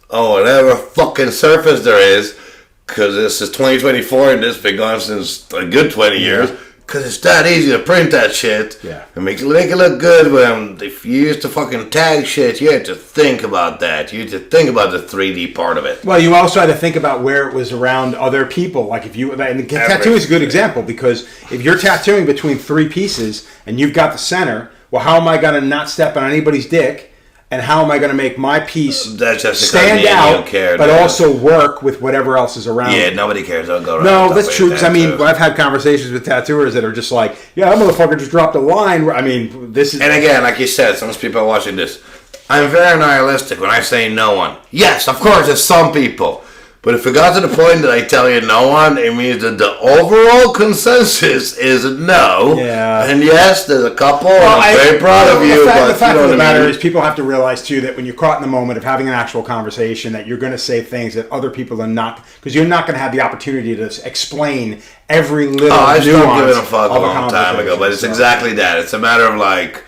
on whatever fucking surface there is, because this is 2024 and this has been gone since a good 20 years. Because it's that easy to print that shit. Yeah. And make it look good. But if you used to fucking tag shit, you had to think about that. You had to think about the 3D part of it. Well, you also had to think about where it was around other people. Like if you, and tattoo is a good example, because if you're tattooing between three pieces and you've got the center, well, how am I going to not step on anybody's dick? And how am I going to make my piece stand out, but also work with whatever else is around? Yeah, nobody cares. I'll go around. No, that's true. Because I mean, I've had conversations with tattooers that are just like, "Yeah, that motherfucker just dropped a line." I mean, this is. And again, like you said, some people are watching this. I'm very nihilistic when I say no one. Yes, of course, it's some people. But if it got to the point that I tell you no one, it means that the overall consensus is no. Yeah. And yes, there's a couple. I'm very proud of you. The fact of the matter is, people have to realize too that when you're caught in the moment of having an actual conversation, that you're going to say things that other people are not, because you're not going to have the opportunity to explain every little nuance. I stopped giving a fuck a long time ago, but it's exactly that. It's a matter of like.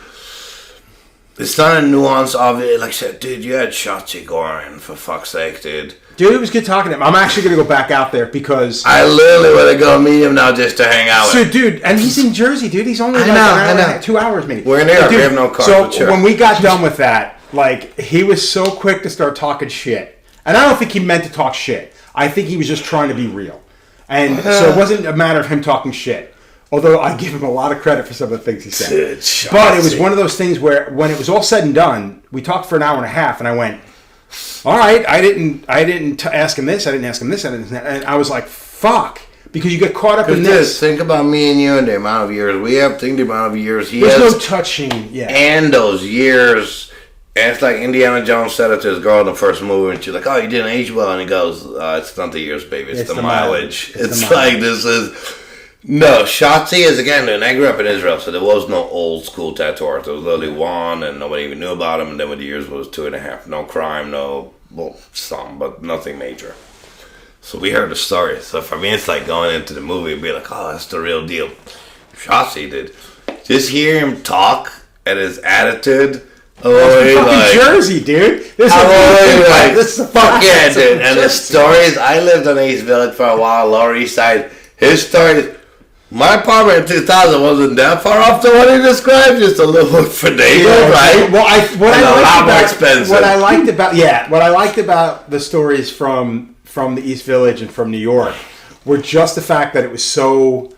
It's not a nuance of it. Like I said, dude, you had Shotzi Gorin, for fuck's sake, dude. Dude, it was good talking to him. I'm actually going to go back out there because... I literally want to go meet him now just to hang out with him. So, dude, and he's in Jersey, dude. He's only like 2 hours maybe. We're in New York. We have no car. So, when we got done with that, like, he was so quick to start talking shit. And I don't think he meant to talk shit. I think he was just trying to be real. And so it wasn't a matter of him talking shit. Although I give him a lot of credit for some of the things he said. Dude, but it was one of those things where when it was all said and done, we talked for an hour and a half, and I went, all right, I didn't ask him this, I didn't ask him this, and I was like, fuck. Because you get caught up in this. Think about me and you and the amount of years we have. Think the amount of years he has. There's no touching, yeah. And those years. And it's like Indiana Jones said it to his girl in the first movie, and she's like, oh, you didn't age well. And he goes, it's not the years, baby. It's the mileage. It's like, this is... No, Shotzi is, again, and I grew up in Israel, so there was no old school tattoo art. There was literally one, and nobody even knew about him, and then with the years it was 2.5. No crime, some, but nothing major. So we heard the story. So for me, it's like going into the movie and be like, oh, that's the real deal. Shotzi did. Just hear him talk and his attitude. Fucking Jersey, dude. This is fuck yeah, dude. And the stories, I lived on East Village for a while, Lower East Side. His story, my apartment in 2000 wasn't that far off to what he described, just a little finagle, right? Well, what I liked about the stories from the East Village and from New York were just the fact that it was so,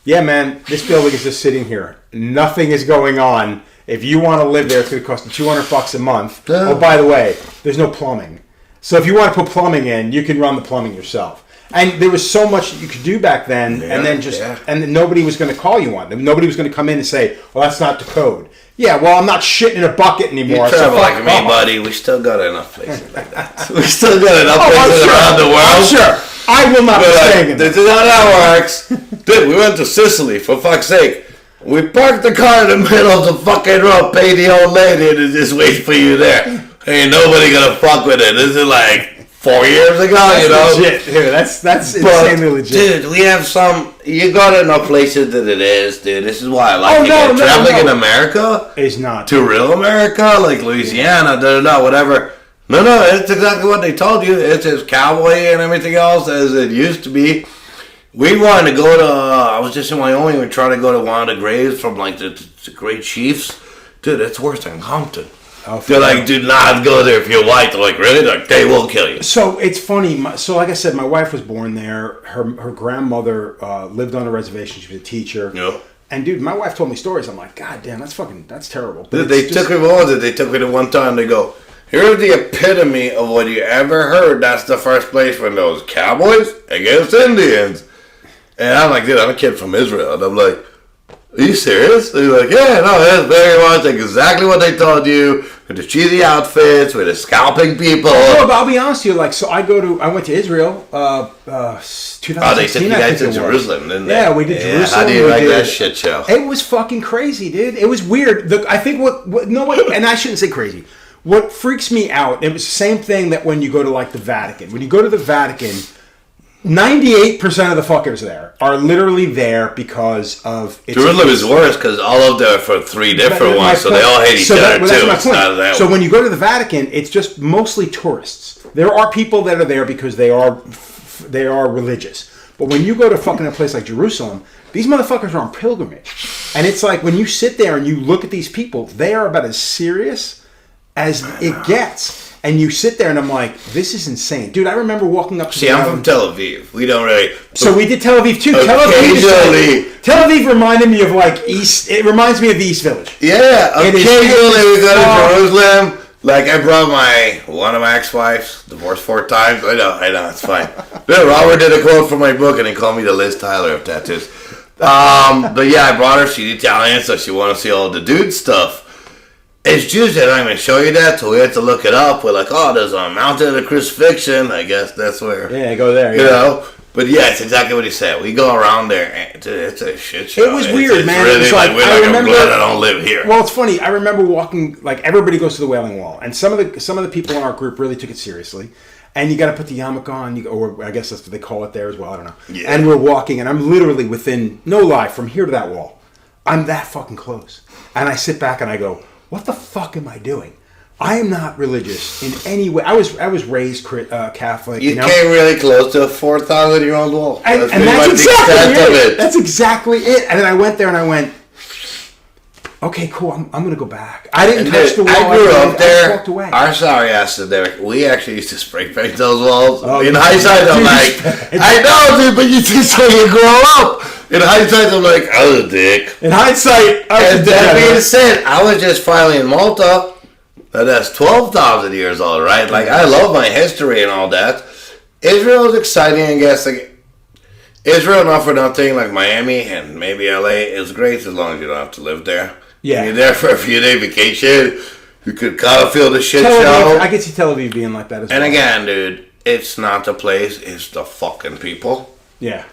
yeah, man, this building is just sitting here. Nothing is going on. If you want to live there, it's going to cost you $200 a month. Yeah. Oh, by the way, there's no plumbing. So if you want to put plumbing in, you can run the plumbing yourself. And there was so much you could do back then, and then nobody was going to call you on them. Nobody was going to come in and say, well, that's not the code. Yeah, well, I'm not shitting in a bucket anymore. You travel like me, buddy. We still got enough places like that. We still got enough places around the world. I'm sure. I will not be staying in there. This is how that works. Dude, we went to Sicily, for fuck's sake. We parked the car in the middle of the fucking road, paid the old lady, and just wait for you there. Ain't nobody gonna fuck with it. This is like 4 years ago, that's you know? Legit. Dude, that's insanely legit. Dude, we have some... You go to enough places that it is, dude. This is why I like traveling in America is not to real America, like Louisiana, whatever. No, it's exactly what they told you. It's as cowboy and everything else as it used to be. We wanted to go to... I was just in Wyoming. We tried to go to one of the graves from like the great chiefs. Dude, it's worse than Compton. They're like, do not go there if you're white. They're like, really? They're like, they will kill you. So it's funny. So like I said, my wife was born there. Her grandmother lived on a reservation. She was a teacher. Yeah. And dude, my wife told me stories. I'm like, God damn, that's terrible. But They took me to one time. They go, here's the epitome of what you ever heard. That's the first place when those cowboys against Indians. And I'm like, dude, I'm a kid from Israel. And I'm like, are you serious? They're like, yeah, no, that's very much exactly what they told you. With the cheesy outfits, with the scalping people. No, but I'll be honest with you. Like, so I went to Israel, 2016. Oh, they took you guys to Jerusalem, didn't they? Yeah, we did Jerusalem. How do you like that shit show? It was fucking crazy, dude. It was weird. I think and I shouldn't say crazy. What freaks me out, it was the same thing that when you go to like the Vatican. When you go to the Vatican, 98% of the fuckers there are literally there because of... Jerusalem is worse because all of them are for three different ones, so they all hate each other too. That's my point. So when you go to the Vatican, it's just mostly tourists. There are people that are there because they are religious. But when you go to fucking a place like Jerusalem, these motherfuckers are on pilgrimage. And it's like when you sit there and you look at these people, they are about as serious as it gets. And you sit there and I'm like, this is insane. Dude, I remember walking up to See, I'm from Tel Aviv. We don't really... So we did Tel Aviv too. Tel Aviv reminded me of like East... It reminds me of the East Village. Yeah, occasionally we go to Jerusalem. Like I brought one of my ex-wives, divorced 4 times. I know, it's fine. Then Robert did a quote for my book and he called me the Liz Tyler of tattoos. But yeah, I brought her. She's Italian, so she wanted to see all the dude stuff. It's Jews that don't even show you that, so we had to look it up. We're like, oh, there's a mountain of the crucifixion. I guess that's where. Yeah, go there. You know? But yeah, it's exactly what he said. We go around there, and it's a shit show. It was weird, man. Really it was like I'm glad I don't live here. Well, it's funny. I remember walking, like, everybody goes to the Wailing Wall, and some of the people in our group really took it seriously. And you got to put the yarmulke on, or I guess that's what they call it there as well. I don't know. Yeah. And we're walking, and I'm literally within, no lie, from here to that wall. I'm that fucking close. And I sit back and I go, what the fuck am I doing? I am not religious in any way. I was raised Catholic. You came really close to a 4,000-year-old wall. And that's exactly it. That's exactly it. And then I went there and I went, okay, cool. I'm going to go back. I didn't touch the wall. I grew up there. I walked away. Our sorry asses there. We actually used to spray paint those walls. In hindsight, I'm like, I know, dude, but you just when you grow up. In hindsight, I'm like, I was a dick. In hindsight, I was a dick. That being said, I was just finally in Malta. That's 12,000 years old, right? Like, I love my history and all that. Israel is exciting, I guess. Like, Israel, not for nothing, like Miami and maybe LA, is great as long as you don't have to live there. Yeah. You're there for a few day vacation. You could kind of feel the shit show. I could see Tel Aviv being like that as well. And again, dude, it's not the place, it's the fucking people. Yeah.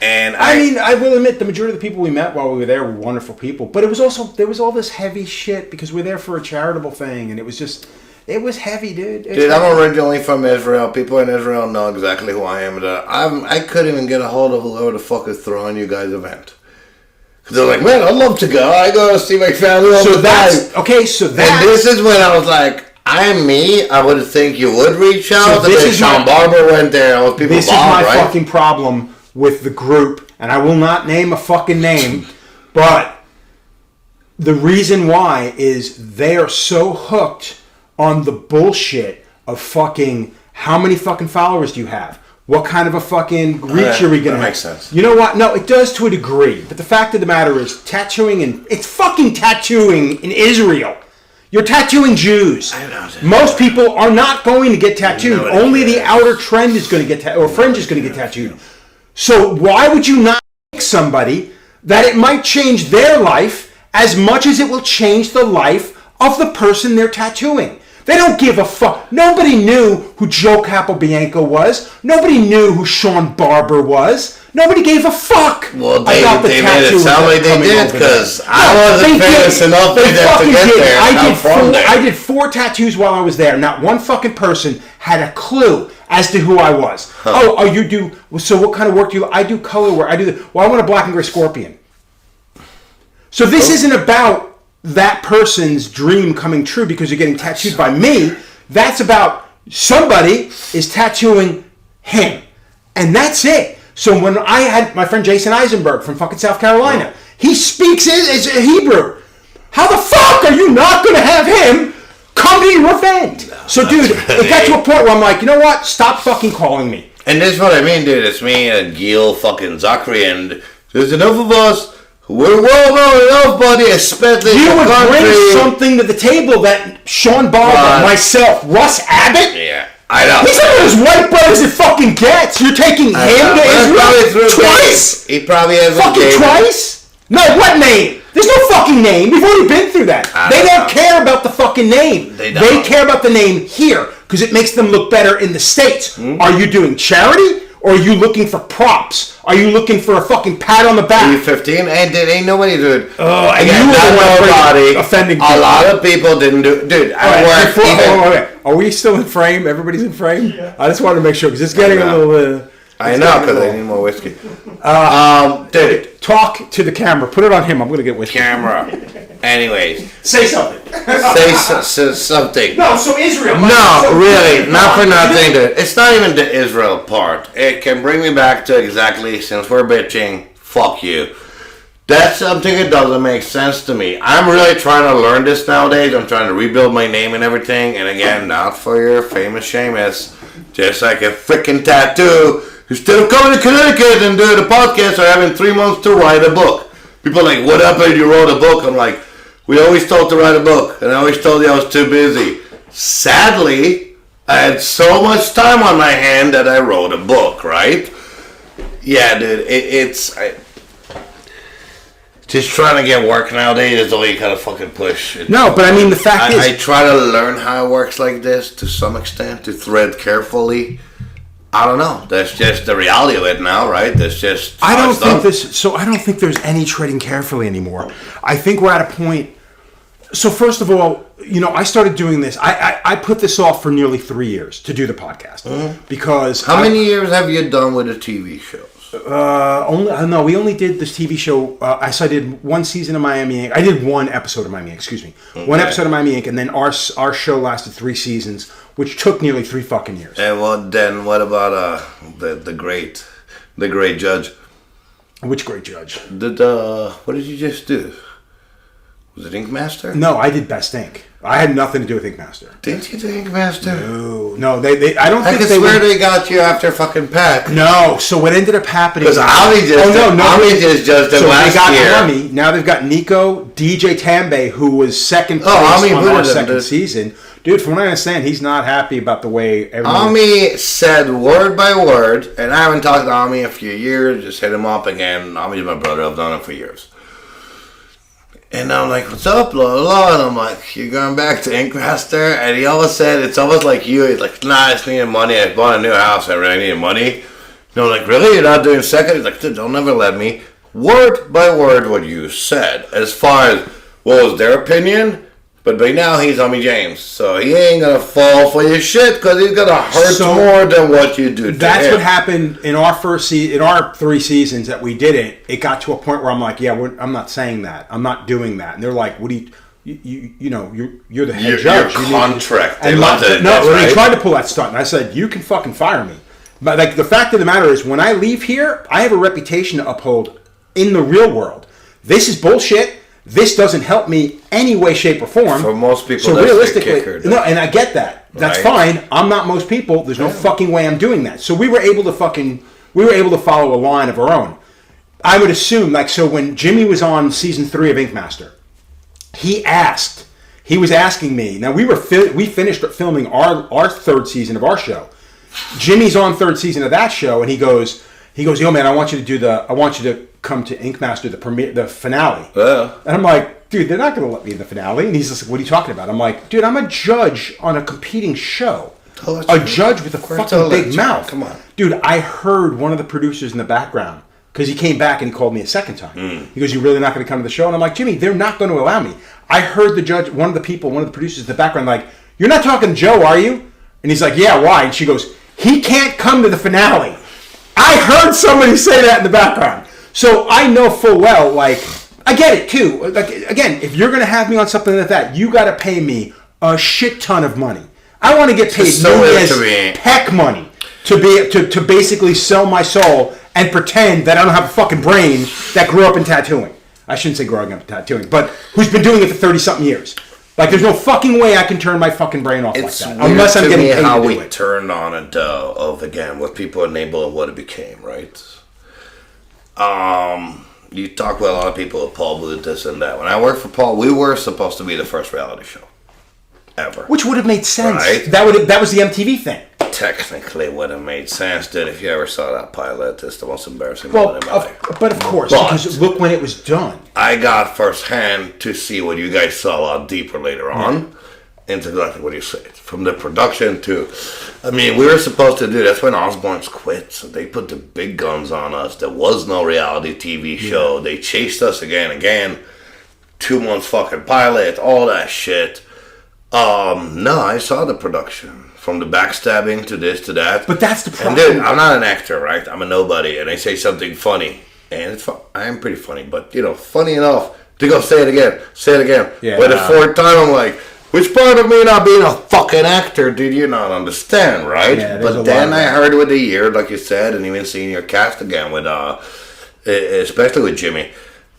And I mean, I will admit, the majority of the people we met while we were there were wonderful people. But it was also, there was all this heavy shit because we're there for a charitable thing. And it was just, it was heavy, dude. I'm originally from Israel. People in Israel know exactly who I am. I couldn't even get a hold of whoever the fuck is throwing you guys' event. Because they're like, man, I'd love to go. I go to see my family all the time. Okay, so that's... And this is when I was like, I'm me. I would think you would reach out. So this is Sean Barber went there. All people this bombed, is my fucking problem with the group, and I will not name a fucking name, but the reason why is they are so hooked on the bullshit of fucking how many fucking followers do you have? What kind of a fucking reach are we going to have? That makes sense. You know what? No, it does to a degree, but the fact of the matter is tattooing, and it's fucking tattooing in Israel. You're tattooing Jews. I know. Most people are not going to get tattooed. Only the outer trend is going to get tattooed, or fringe is going to get tattooed. So why would you not pick somebody that it might change their life as much as it will change the life of the person they're tattooing? They don't give a fuck. Nobody knew who Joe Capobianco was. Nobody knew who Sean Barber was. Nobody gave a fuck. Well, they made it sound like they did because I wasn't famous enough to get there. I did 4 tattoos while I was there. Not one fucking person had a clue as to who I was. Huh. Oh, you do. So what kind of work do you? I do color work. I want a black and gray scorpion. So this isn't about that person's dream coming true because you're getting tattooed by me. That's about somebody is tattooing him, and that's it. So when I had my friend Jason Eisenberg from fucking South Carolina, he speaks as Hebrew. How the fuck are you not going to have him come to your event. So, dude, it got to a point where I'm like, you know what? Stop fucking calling me. And this is what I mean, dude. It's me and Gil fucking Zachary, and there's enough of us. We're well known enough, buddy, especially you in the would country. bring something to the table that Sean Barber, myself, Russ Abbott. Yeah, I know. He's one of those white brothers it fucking gets. You're taking him to Israel twice. He probably has fucking twice. No, what name? There's no fucking name. We've already been through that. They don't care about the fucking name. They care about the name here because it makes them look better in the States. Mm-hmm. Are you doing charity? Or are you looking for props? Are you looking for a fucking pat on the back? Are you 15? And ain't nobody doing. Oh, and you were nobody offending people. A lot of people didn't do. Dude, Are we still in frame? Everybody's in frame. Yeah. I just wanted to make sure because it's getting a little. I know because I need more whiskey. Dude, talk to the camera. Put it on him. I'm gonna get whiskey. Camera. Anyways, say something. say something. No, so Israel. No, really, not for nothing. It's not even the Israel part. It can bring me back to exactly since we're bitching. Fuck you. That's something that doesn't make sense to me. I'm really trying to learn this nowadays. I'm trying to rebuild my name and everything. And again, not for your famous Seamus. Just like a freaking tattoo. Instead of coming to Connecticut and doing a podcast, or having 3 months to write a book. People are like, what happened? You wrote a book. I'm like, we always told to write a book. And I always told you I was too busy. Sadly, I had so much time on my hand that I wrote a book, right? Yeah, dude, it's just trying to get work nowadays is all you kind of fucking push. No, but I mean, the fact is... I try to learn how it works like this to some extent, to thread carefully. I don't know. That's just the reality of it now, right? That's just... I don't think there's any treading carefully anymore. I think we're at a point... So first of all, I started doing this. I put this off for nearly 3 years to do the podcast. Mm-hmm. Because... How many years have you done with the TV shows? We only did this TV show. I did one season of Miami Ink. I did one episode of Miami Ink, excuse me. Okay. One episode of Miami Ink, and then our show lasted 3 seasons, which took nearly 3 fucking years. And what about the great judge? Which great judge? What did you just do? Was it Ink Master? No, I did Best Ink. I had nothing to do with Ink Master. Didn't you do Ink Master? No. They. I don't think they. I swear they got you after fucking Pack. No. So what ended up happening? Because Ali just judged them last year. So they got Ami. Now they've got Nico, DJ Tambe, who was second place on our second season. Dude, from what I understand, he's not happy about the way everything. Ami said word by word, and I haven't talked to Ami in a few years. Just hit him up again. Ami's my brother. I've known him for years. And I'm like, what's up, blah, blah, blah. And I'm like, you're going back to Ink Master? And he almost said, it's almost like you. He's like, nah, I just needed money. I bought a new house. I really needed money. And I'm like, really? You're not doing second? He's like, dude, don't never let me. Word by word what you said. As far as what was their opinion. But by now, he's Ami James. So he ain't going to fall for your shit because he's going to hurt more than what you do to That's him. what happened in our in our 3 seasons that we did it. It got to a point where I'm like, I'm not saying that. I'm not doing that. And they're like, what do you're the head judge. Your contract. They tried to pull that stunt. And I said, you can fucking fire me. But like the fact of the matter is, when I leave here, I have a reputation to uphold in the real world. This is bullshit. This doesn't help me any way, shape, or form. For most people, so that's realistically, the kicker. No, and I get that. That's fine. I'm not most people. There's no fucking way I'm doing that. So we were able to follow a line of our own. I would assume, so when Jimmy was on season 3 of Ink Master, he was asking me. Now we finished filming our 3rd season of our show. Jimmy's on 3rd season of that show, and he goes, yo man, I want you to come to Ink Master, the finale. Yeah. And I'm like, dude, they're not going to let me in the finale. And he's just like, what are you talking about? I'm like, dude, I'm a judge on a competing show. A judge with a fucking big mouth. Come on. Dude, I heard one of the producers in the background, because he came back and he called me a second time. He goes, you're really not going to come to the show? And I'm like, Jimmy, they're not going to allow me. I heard the judge, one of the producers in the background, like, you're not talking to Joe, are you? And he's like, yeah, why? And she goes, he can't come to the finale. I heard somebody say that in the background. So I know full well, I get it too. Again, if you're going to have me on something like that, you got to pay me a shit ton of money. I want to get paid peck money to basically sell my soul and pretend that I don't have a fucking brain that grew up in tattooing. I shouldn't say growing up in tattooing, but who's been doing it for 30-something years. Like, there's no fucking way I can turn my fucking brain off It's like that. weird Unless I'm to getting me paid how to do we it. turned on it, of, again, what people enable and what it became, right? You talk with a lot of people with Paul Blue, this and that. When I worked for Paul, we were supposed to be the first reality show ever. Which would have made sense. Right? That was the MTV thing. Technically would have made sense, dude. If you ever saw that pilot, it's the most embarrassing Well, moment in my life. but of course, But- because look when it was done. I got firsthand to see what you guys saw a lot deeper later on. Into exactly what you said. From the production to, I mean, we were supposed to do, that's when Osborne's quit. So they put the big guns on us. There was no reality TV show. They chased us again. 2 months fucking pilot, all that shit. No, I saw the production. From the backstabbing to this to that. But that's the problem. And dude, I'm not an actor, right? I'm a nobody. And I say something funny. And it's I am pretty funny. But, funny enough to go say it again. Yeah. But the fourth time, I'm like, which part of me not being a fucking actor did you not understand, right? Yeah, there's a but lot then of I that. heard with the year, like you said, and even seeing your cast again with, especially with Jimmy,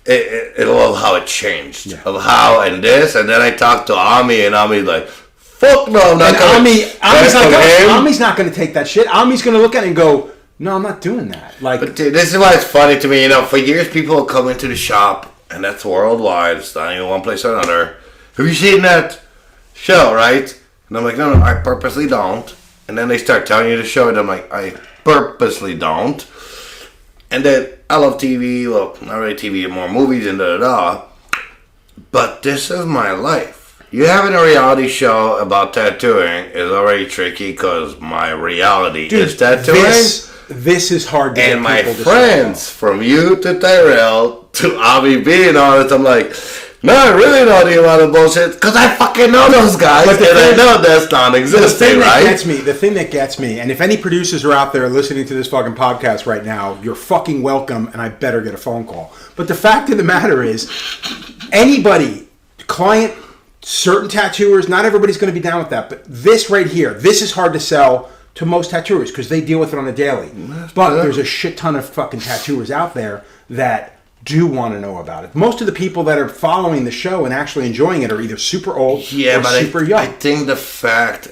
I love how it changed. Yeah. Of how and this, and then I talked to Ami, and Ami's like, fuck no, I'm not And gonna. Ami's not going to take that shit. Ami's going to look at it and go, no, I'm not doing that. Like, But dude, this is why it's funny to me. For years people will come into the shop, and that's worldwide. It's not even one place or another. Have you seen that show, right? And I'm like, no, I purposely don't. And then they start telling you to show it. I'm like, I purposely don't. And then I love TV. Well, not really TV, more movies and da-da-da. But this is my life. You having a reality show about tattooing is already tricky because my reality is tattooing. This is hard to get And my people to friends, from you to Tyrell to Avi B and all this, I'm like, no, I really know the amount of bullshit because I fucking know those guys, and I know that's non-existent, right? The thing that gets me, and if any producers are out there listening to this fucking podcast right now, you're fucking welcome, and I better get a phone call. But the fact of the matter is, anybody, client, certain tattooers, not everybody's going to be down with that, but this right here, this is hard to sell to most tattooers because they deal with it on a daily. But there's a shit ton of fucking tattooers out there that do want to know about it. Most of the people that are following the show and actually enjoying it are either super old or super young. I think the fact,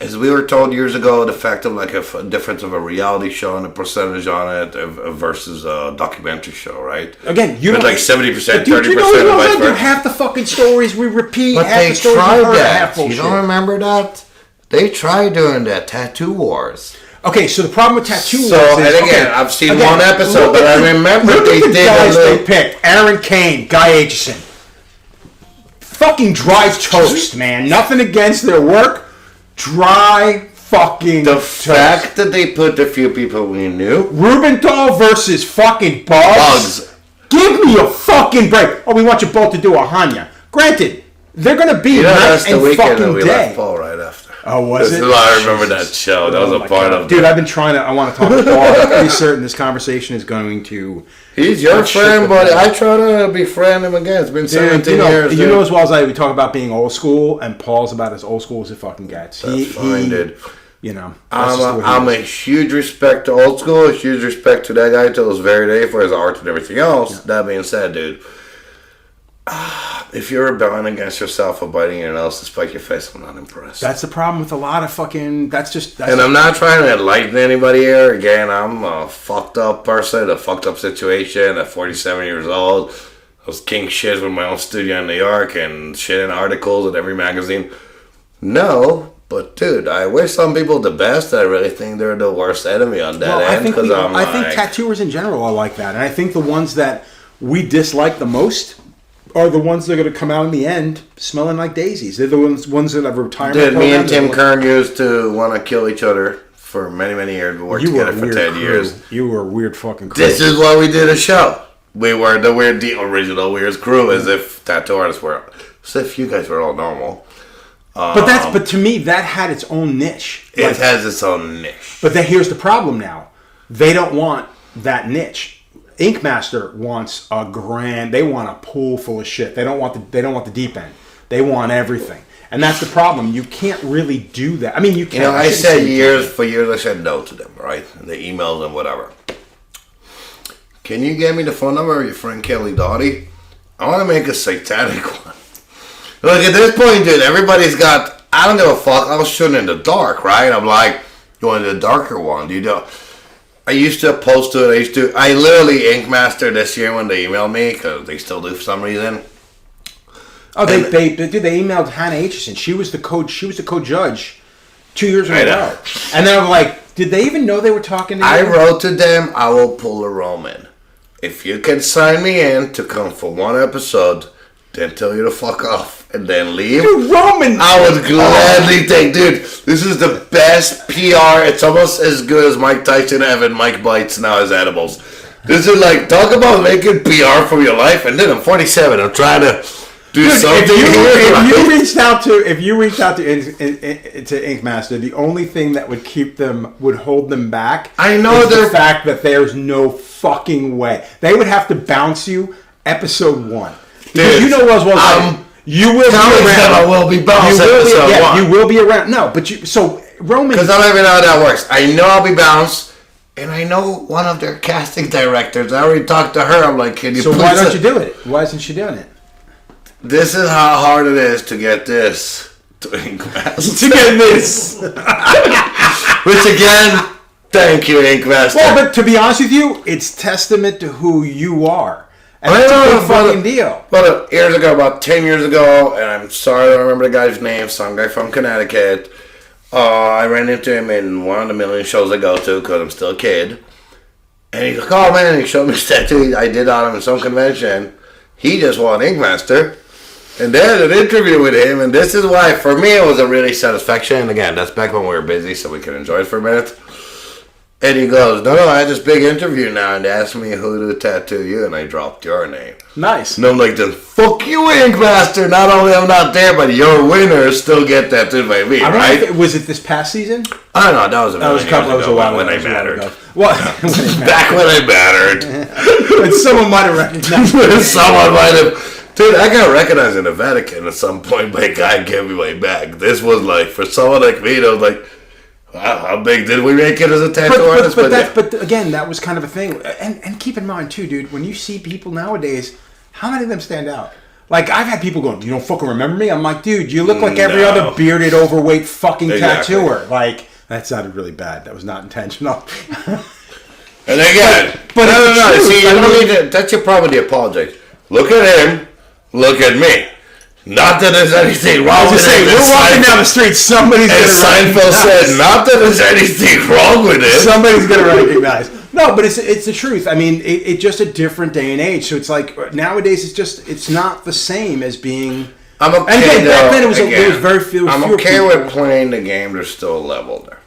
as we were told years ago, the fact of like a difference of a reality show and a percentage on it versus a documentary show, right? Again, you don't like 70%, 30%, you know vice versa. half the fucking stories we repeat. But half they the stories tried we heard, that. half bullshit. You don't remember that? They tried doing that. Tattoo Wars. Okay, so the problem with Tattoo Wars So, is... and again, I've seen one episode, but I remember they look at the did guys a little... they picked. Aaron Kane, Guy Aitchison. Fucking dry toast, man. Nothing against their work. Dry fucking The toast. fact that they put a few people we knew... Rubenthal versus fucking Bugs. Give me a fucking break. Oh, we want you both to do a Hanya. Granted, they're going to be that's night the and weekend that fucking we day. left Paul right after. Oh, was it? I remember that show. That was a my part God. of Dude, it. I've been trying to... I want to talk to Paul. I'm pretty certain this conversation is going to... He's your Oh, shit, friend, but- buddy. I try to befriend him again. It's been 17 years. You know as well as I, we talk about being old school, and Paul's about as old school as it fucking gets. That's fine, dude. You know, that's just the way he I'm is. a huge respect to old school, a huge respect to that guy till this very day for his art and everything else. That being said, dude, if you're rebelling against yourself or biting your nails to spike your face, I'm not impressed. That's the problem with a lot of fucking... And I'm not trying to enlighten anybody here. Again, I'm a fucked up person, a fucked up situation at 47 years old. I was king shit with my own studio in New York and shit in articles in every magazine. No, but dude, I wish some people the best. I really think they're the worst enemy on that end. I think tattooers in general are like that. And I think the ones that we dislike the most are the ones that are going to come out in the end smelling like daisies. They're the ones that have retirement. Dude, me and Tim Kern used to want to kill each other for many, many years. We worked together for 10 years. You were a weird fucking crew. This is why we did a show. We were the original Weird crew, as if tattoo artists were, as if you guys were all normal. But to me, that had its own niche. It has its own niche. But here's the problem now. They don't want that niche. Ink Master wants a grand. They want a pool full of shit. They don't want the deep end. They want everything, and that's the problem. You can't really do that. I mean, you can. You know, I said for years, I said no to them, right? And the emails and whatever. Can you get me the phone number of your friend Kelly Doughty? I want to make a satanic one. Look, at this point, dude, everybody's got, I don't give a fuck, I was shooting in the dark, right? I'm like, you want the darker one, you know? I used to post to it, I literally Ink Master this year when they emailed me, because they still do for some reason. Oh, they emailed Hannah Aitchison. She was the co-judge 2 years ago. And then I'm like, did they even know they were talking to you? I wrote to them, I will pull a Roman. If you can sign me in to come for one episode, then tell you to fuck off and then leave. Dude, Roman! I would gladly take, dude, this is the best PR. It's almost as good as Mike Tyson having Mike Bites now as edibles. This is like, talk about making PR for your life. And then I'm 47, I'm trying to do something. If you reached out to Ink Master, the only thing that would hold them back. I know is the fact that there's no fucking way they would have to bounce you episode 1. Because you know as well as you will be around. I will be bounced episode 1. You will be around. No, but Roman. Because I don't even know how that works. I know I'll be bounced, and I know one of their casting directors. I already talked to her. I'm like, can you? So why don't you do it? Why isn't she doing it? This is how hard it is to get this to Ink Master. To get this. Which again, thank you, Ink Master. Well, but to be honest with you, it's testament to who you are. And that's a big fucking deal. But years ago, about 10 years ago, and I'm sorry I don't remember the guy's name, some guy from Connecticut. I ran into him in one of the million shows I go to because I'm still a kid. And he's like, oh man, he showed me this tattoo I did on him in some convention. He just won Ink Master. And they had an interview with him, and this is why, for me, it was a really satisfaction. And again, that's back when we were busy, so we could enjoy it for a minute. And he goes, no, I had this big interview now, and they asked me who to tattoo you, and I dropped your name. Nice. And I'm like, then fuck you, Ink Master. Not only I'm not there, but your winners still get tattooed by me, right? Was it this past season? I don't know. That was a while when I mattered. What? Back when I mattered. When someone might have recognized Someone might have. Dude, I got recognized in the Vatican at some point by a guy gave me my bag. This was like, for someone like me, I was like, wow, how big did we make it as a tattoo artist? But again, that was kind of a thing. And keep in mind, too, dude, when you see people nowadays, how many of them stand out? Like, I've had people going, you don't fucking remember me? I'm like, dude, you look like every other bearded, overweight fucking tattooer. Like, that sounded really bad. That was not intentional. And again, but no. See, you don't need to, that's your problem with the apologize. Look at him. Look at me. Not that there's anything wrong with it. We're walking down the street, somebody's going to recognize. Seinfeld said, not that there's anything wrong with it. Somebody's going to recognize. No, but it's the truth. I mean, it's just a different day and age. So it's like, nowadays, it's not the same as being... I'm okay, and again, back then, it was very few I'm okay with playing the game. There's still a level there.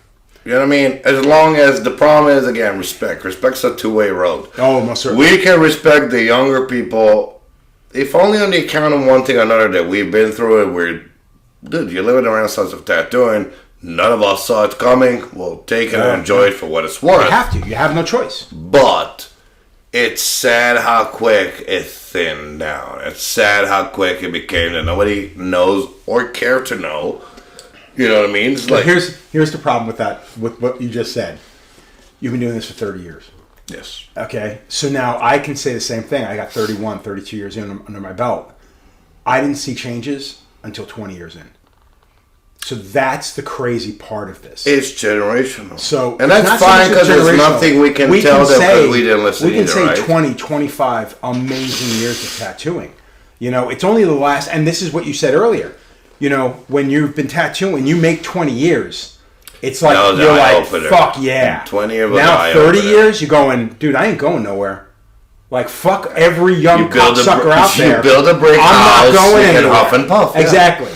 You know what I mean? As long as the problem is, again, respect. Respect's a two-way road. Oh, most certainly. We can respect the younger people... If only on the account of one thing or another that we've been through it, dude, you're living in the renaissance of tattooing. None of us saw it coming. We'll take it and enjoy it for what it's worth. You have to. You have no choice. But it's sad how quick it thinned down. It's sad how quick it became that nobody knows or care to know. You know what I mean? It's like, here's the problem with that, with what you just said. You've been doing this for 30 years. Yes. Okay, so now I can say the same thing. I got 31, 32 years in under my belt. I didn't see changes until 20 years in. So that's the crazy part of this. It's generational. So, and that's fine because there's nothing we can tell them because we didn't listen either, right? We can say 20, 25 amazing years of tattooing. You know, it's only the last, and this is what you said earlier. You know, when you've been tattooing, you make 20 years. It's like, you're like, fuck yeah. 20 years now 30 years, you're going, dude, I ain't going nowhere. Like, fuck every young cocksucker out there. You build a brick house, I'm not going anywhere. Huff and puff. Exactly.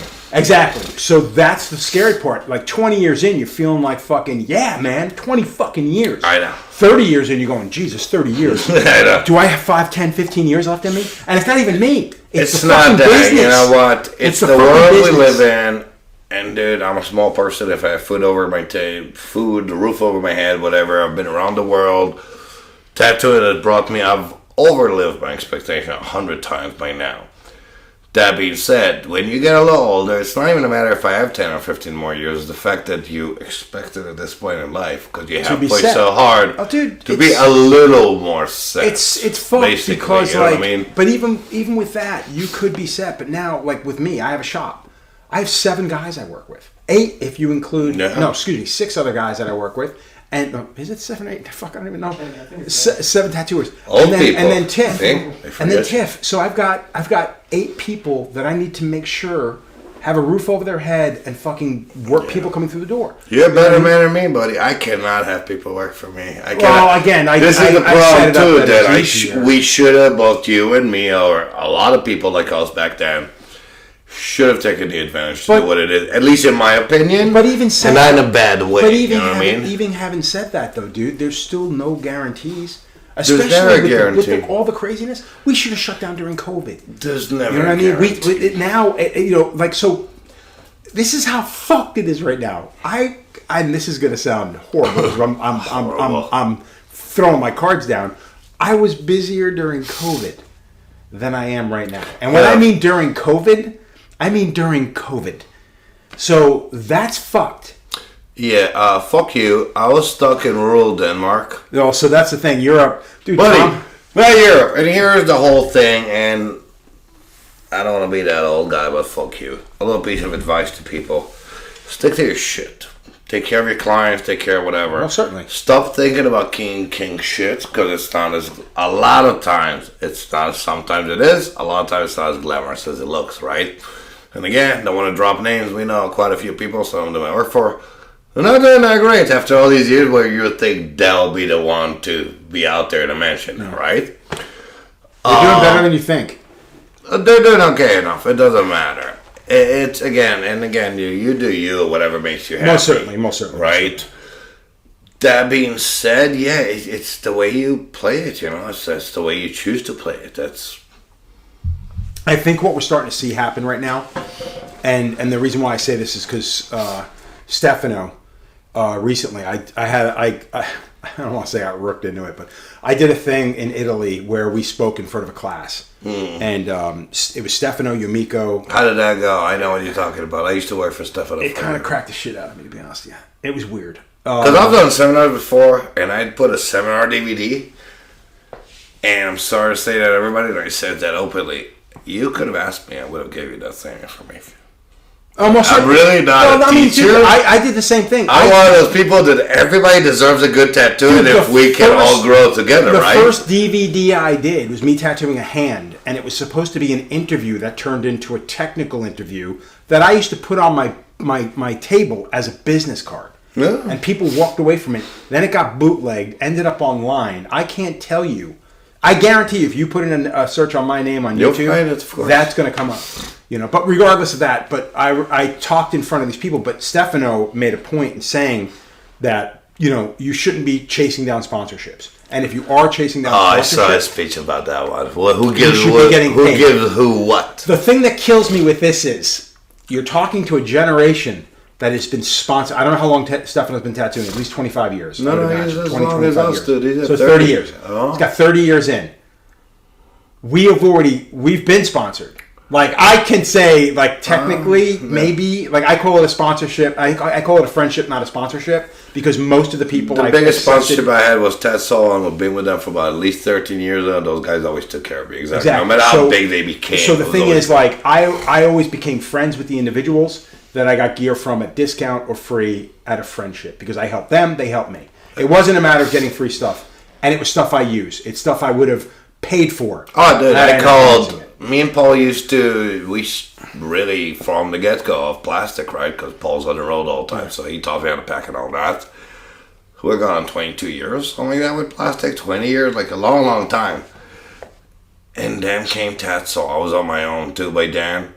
So that's the scary part. Like, 20 years in, you're feeling like fucking, yeah, man, 20 fucking years. I know. 30 years in, you're going, Jesus, 30 years. I know. Do I have 5, 10, 15 years left in me? And it's not even me. It's not that. Business. You know what? It's the world we live in. And dude, I'm a small person. If I have food over my food, the roof over my head, whatever. I've been around the world. Tattooing has brought me. I've overlived my expectation 100 times by now. That being said, when you get a little older, it's not even a matter if I have 10 or 15 more years. The fact that you expect it at this point in life, because you have played so hard, to be a little more set. It's fucked because, like, I mean? But even with that, you could be set. But now, like with me, I have a shop. I have 7 guys I work with. 8 if you include, 6 other guys that I work with. And is it 7 or 8? Fuck, I don't even know. 7 tattooers. Old people. And then Tiff. And then Tiff. So I've got 8 people that I need to make sure have a roof over their head and fucking work people coming through the door. You're a better man than me, buddy. I cannot have people work for me. I cannot. Well, again, this is the problem too. That we should have, both you and me, or a lot of people like us back then, should have taken the advantage to do what it is, at least in my opinion. But even said, and not in a bad way. But even, you know what I mean? Even having said that, though, dude, there's still no guarantees. Especially there's never a guarantee. With all the craziness, we should have shut down during COVID. There's never. You know what a guarantee. I mean? Now, you know, like so. This is how fucked it is right now. And this is gonna sound horrible. I'm throwing my cards down. I was busier during COVID than I am right now. And when I mean during COVID, I mean during COVID. So that's fucked. Yeah, fuck you. I was stuck in rural Denmark. Oh, so that's the thing. Europe. Dude, buddy, not Europe. And here's the whole thing, and I don't want to be that old guy, but fuck you. A little piece of advice to people. Stick to your shit. Take care of your clients, take care of whatever. Well, certainly. Stop thinking about king shit, because it's not as, a lot of times, it's not, sometimes it is, a lot of times it's not as glamorous as it looks, right? And again, don't want to drop names. We know quite a few people, some of them I work for. They're not doing that great after all these years where you would think they'll be the one to be out there to mention, right? They're doing better than you think. They're doing okay enough. It doesn't matter. It's, again, you do you, whatever makes you happy. Most certainly. Right? That being said, yeah, it's the way you play it, you know. It's the way you choose to play it. I think what we're starting to see happen right now, and the reason why I say this is because Stefano, recently, I don't want to say I rooked into it, but I did a thing in Italy where we spoke in front of a class. And it was Stefano, Yumiko. How did that go? I know what you're talking about. I used to work for Stefano. It kind of cracked the shit out of me, to be honest. Yeah, it was weird. Because I've done seminars before, and I'd put a seminar DVD, and I'm sorry to say that, everybody, and I said that openly. You could have asked me, I would have gave you that same information. Almost. I'm really not a teacher. I did the same thing. I'm one of those people that everybody deserves a good tattoo, and if we can all grow together, right? The first DVD I did was me tattooing a hand, and it was supposed to be an interview that turned into a technical interview that I used to put on my table as a business card. Yeah. And people walked away from it. Then it got bootlegged, ended up online. I can't tell you. I guarantee you, if you put in a search on my name on YouTube, that's going to come up. You know, but regardless of that, but I talked in front of these people. But Stefano made a point in saying that, you know, you shouldn't be chasing down sponsorships. And if you are chasing down sponsorships, I saw a speech about that one. Well, who gives who what? The thing that kills me with this is you're talking to a generation that has been sponsored. I don't know how long Stefano's been tattooing. At least 25 years. No, he's as long as us, dude. So 30 years. Oh. He's got 30 years in. We've been sponsored. Like, I can say, like, technically, maybe, like, I call it a sponsorship. I call it a friendship, not a sponsorship, because most of the people... The biggest sponsorship I had was Ted Sol, and I've been with them for about at least 13 years, and those guys always took care of me. Exactly. No matter how big they became. So the thing is, like, I always became friends with the individuals that I got gear from at discount or free out of friendship, because I helped them, they helped me. It wasn't a matter of getting free stuff, and it was stuff I use. It's stuff I would have paid for. Oh, dude, me and Paul used to, we really, from the get-go, of plastic, right? Because Paul's on the road all the time, so he taught me how to pack and all that. We're gone 22 years, something like that, with plastic. 20 years, like a long, long time. And then came Tatso. I was on my own, too, by Dan.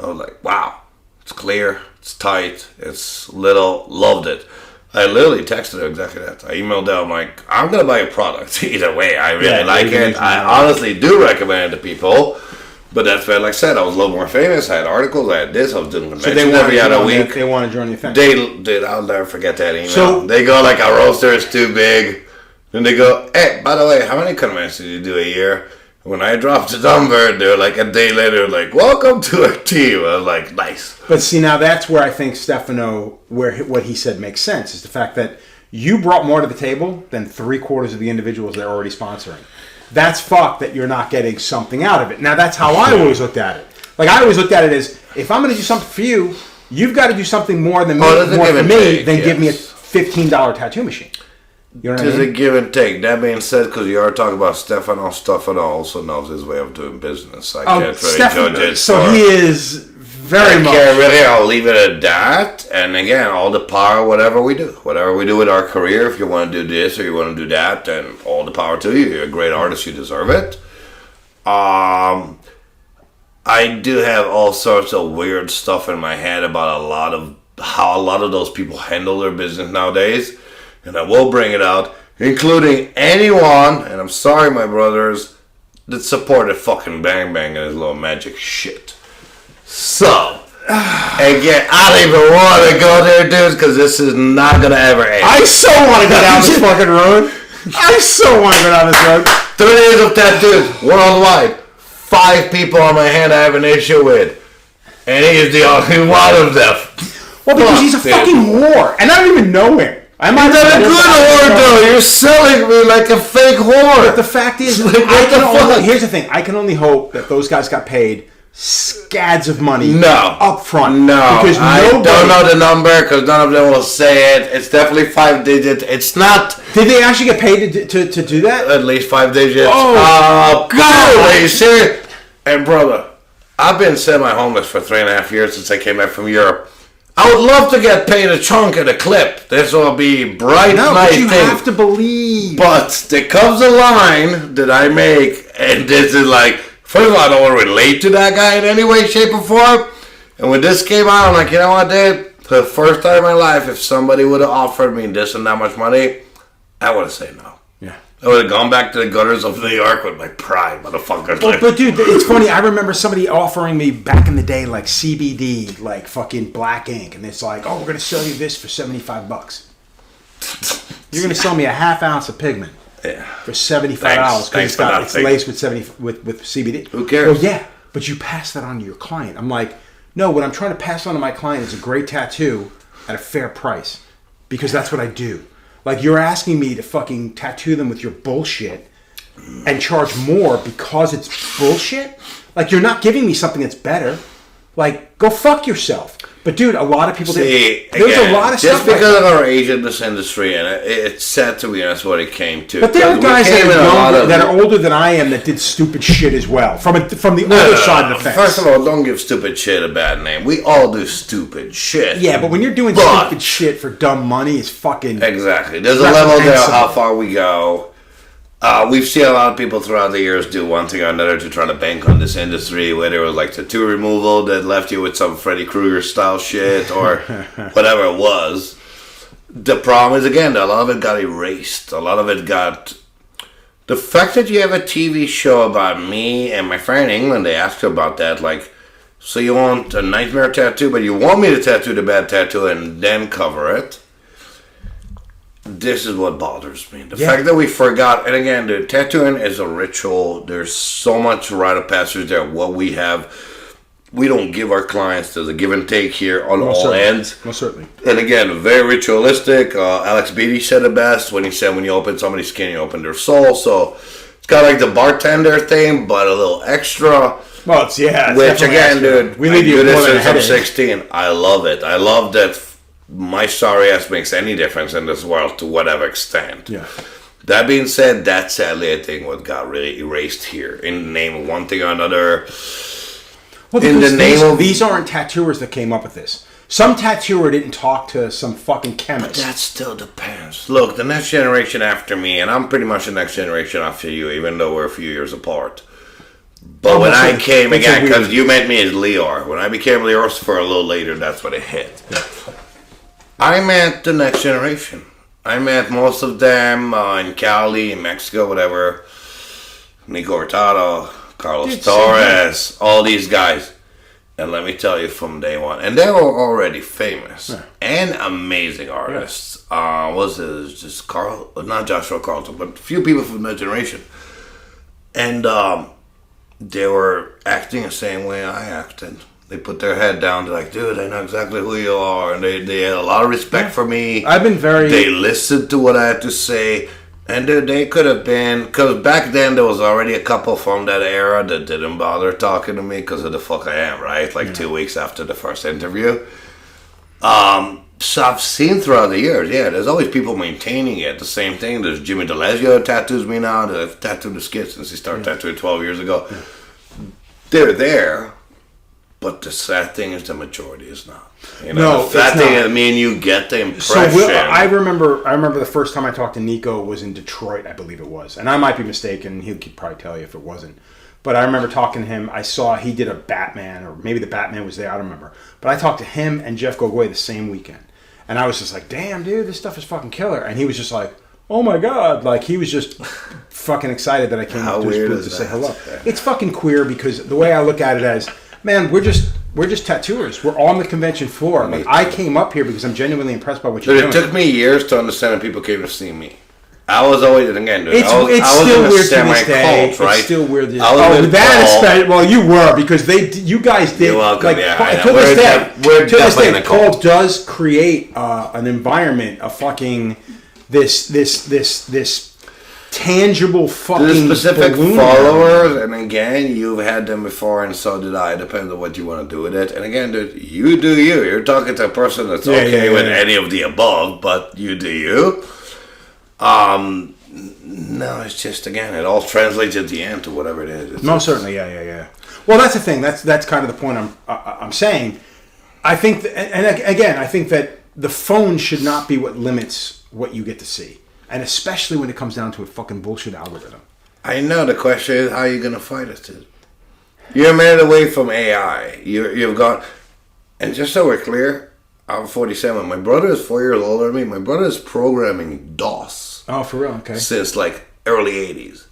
I was like, wow, it's clear, it's tight, it's little, loved it. I literally texted her exactly that. I emailed her, I'm like, I'm going to buy a product. Either way, I really like it. I honestly do recommend it to people. But that's why, like I said, I was a little more famous. I had articles, I had this, I was doing conventions every other week. They want to join your thing. I'll never forget that email. So, they go like, our roster is too big. Then they go, hey, by the way, how many conventions do you do a year? When I dropped the number, they're like a day later, like, welcome to our team. I was like, nice. But see, now that's where I think Stefano, what he said makes sense, is the fact that you brought more to the table than 3/4 of the individuals they're already sponsoring. That's fucked that you're not getting something out of it. Now, that's how I always looked at it. Like, I always looked at it as, if I'm going to do something for you, you've got to do something more than more for me than give me a $15 tattoo machine. You know what I mean? There's a give and take. That being said, because you are talking about Stefano also knows his way of doing business. I can't really judge it. So he is very much. I'll leave it at that. And again, all the power, whatever we do with our career. If you want to do this or you want to do that, then all the power to you. You're a great artist. You deserve it. I do have all sorts of weird stuff in my head about how a lot of those people handle their business nowadays. And I will bring it out, including anyone, and I'm sorry, my brothers, that supported fucking Bang Bang and his little magic shit. So, again, I don't even want to go there, dudes, because this is not going to ever end. I so want to go down this fucking road. I so want to go down this road. 3 days of tattoos, worldwide. 5 people on my hand I have an issue with. And he is the only one of them. Well, because he's a fucking whore, and I don't even know him. You're not a good whore, though. You're selling me like a fake whore. But the fact is, here's the thing. I can only hope that those guys got paid scads of money up front. No, because I don't know the number because none of them will say it. It's definitely 5 digits. It's not. Did they actually get paid to do that? At least 5 digits. Oh, God. Are you serious? And brother, I've been semi-homeless for 3.5 years since I came back from Europe. I would love to get paid a chunk of the clip. This will be bright night but you have to believe. But there comes a line that I make, and this is like, first of all, I don't want to relate to that guy in any way, shape, or form. And when this came out, I'm like, you know what, dude? For the first time in my life, if somebody would have offered me this and that much money, I would have said no. Yeah. I would have gone back to the gutters of New York with my pride, motherfucker. Well, but dude, it's funny. I remember somebody offering me back in the day, like CBD, like fucking black ink, and it's like, oh, we're gonna sell you this for $75. You're gonna sell me a half ounce of pigment for $75 because it's laced with CBD. Who cares? Well, yeah, but you pass that on to your client. I'm like, no, what I'm trying to pass on to my client is a great tattoo at a fair price because that's what I do. Like, you're asking me to fucking tattoo them with your bullshit and charge more because it's bullshit? Like, you're not giving me something that's better. Like, go fuck yourself. But, dude, a lot of people... There's a lot of just stuff because of our age in this industry, and it's sad to be honest what it came to. But there are guys that are older than I am that did stupid shit as well. From the other side of the fence. First of all, don't give stupid shit a bad name. We all do stupid shit. Yeah, but when you're doing stupid shit for dumb money, it's fucking... Exactly. There's a level there of how far we go. We've seen a lot of people throughout the years do one thing or another to try to bank on this industry, whether it was like tattoo removal that left you with some Freddy Krueger style shit or whatever it was. The problem is, again, a lot of it got erased. A lot of it got... The fact that you have a TV show about me and my friend in England, they asked about that, like, so you want a nightmare tattoo, but you want me to tattoo the bad tattoo and then cover it. This is what bothers me. The fact that we forgot, and again, the tattooing is a ritual. There's so much rite of passage there. What we have, we don't give our clients. There's a give and take here on all ends. Most certainly. And again, very ritualistic. Alex Beatty said it best when he said, when you open somebody's skin, you open their soul. So it's kind of like the bartender thing, but a little extra. Well, it's which again, dude, we need to do this since I'm 16. I love it. I love that. My sorry ass makes any difference in this world to whatever extent. Yeah. That being said, that's sadly I think what got really erased here in the name of one thing or another. Well, in the name of these aren't tattooers that came up with this. Some tattooer didn't talk to some fucking chemist. But that still depends. Look, the next generation after me, and I'm pretty much the next generation after you, even though we're a few years apart. But when I came again, because you met me as LIOR. When I became LIOR Cifer a little later, that's when it hit. Yeah. I met the next generation. I met most of them in Cali, in Mexico, whatever. Nico Hurtado, Carlos Torres, all these guys. And let me tell you from day one. And they were already famous and amazing artists. Was it just not Joshua Carlton, but a few people from that generation. And they were acting the same way I acted. They put their head down. They're like, dude, I know exactly who you are. And they had a lot of respect for me. I've been very... They listened to what I had to say. And dude, they could have been... Because back then, there was already a couple from that era that didn't bother talking to me because of the fuck I am, right? Like 2 weeks after the first interview. So I've seen throughout the years, there's always people maintaining it. The same thing. There's Jimmy DeLazio tattoos me now. I've tattooed the skit since he started tattooing 12 years ago. Yeah. They're there. But the sad thing is the majority is not. You know, no, the sad thing is me and you get the impression. So I remember the first time I talked to Nico was in Detroit, I believe it was. And I might be mistaken. He'll probably tell you if it wasn't. But I remember talking to him. I saw he did a Batman, or maybe the Batman was there. I don't remember. But I talked to him and Jeff Gogoi the same weekend. And I was just like, damn, dude, this stuff is fucking killer. And he was just like, oh my God. Like, he was just fucking excited that I came to his booth to say hello. It's fucking queer because the way I look at it as, man, we're just tattooers. We're on the convention floor. Like, I came up here because I'm genuinely impressed by what you're doing. It took me years to understand that people came to see me. I was always, and again, dude, it's I was still in a weird to this day. Cult, right? It's still weird. Well, you were because you guys did. You're welcome. Like, Yeah, to this day, we're definitely in a cult. Cult does create an environment of fucking this tangible fucking the specific balloon followers, and again, you've had them before, and so did I. Depends on what you want to do with it. And again, dude, you do you. You're talking to a person that's with any of the above, but you do you. No, it's just, again, it all translates at the end to whatever it is. Most certainly, yeah. Well, that's the thing. That's kind of the point I'm saying. I think, and again, I think that the phone should not be what limits what you get to see, and especially when it comes down to a fucking bullshit algorithm. I know. The question is, how are you going to fight it? You're a minute away from AI. You've got, and just so we're clear, I'm 47. My brother is 4 years older than me. My brother is programming DOS. Oh, for real? Okay. Since like early 80s.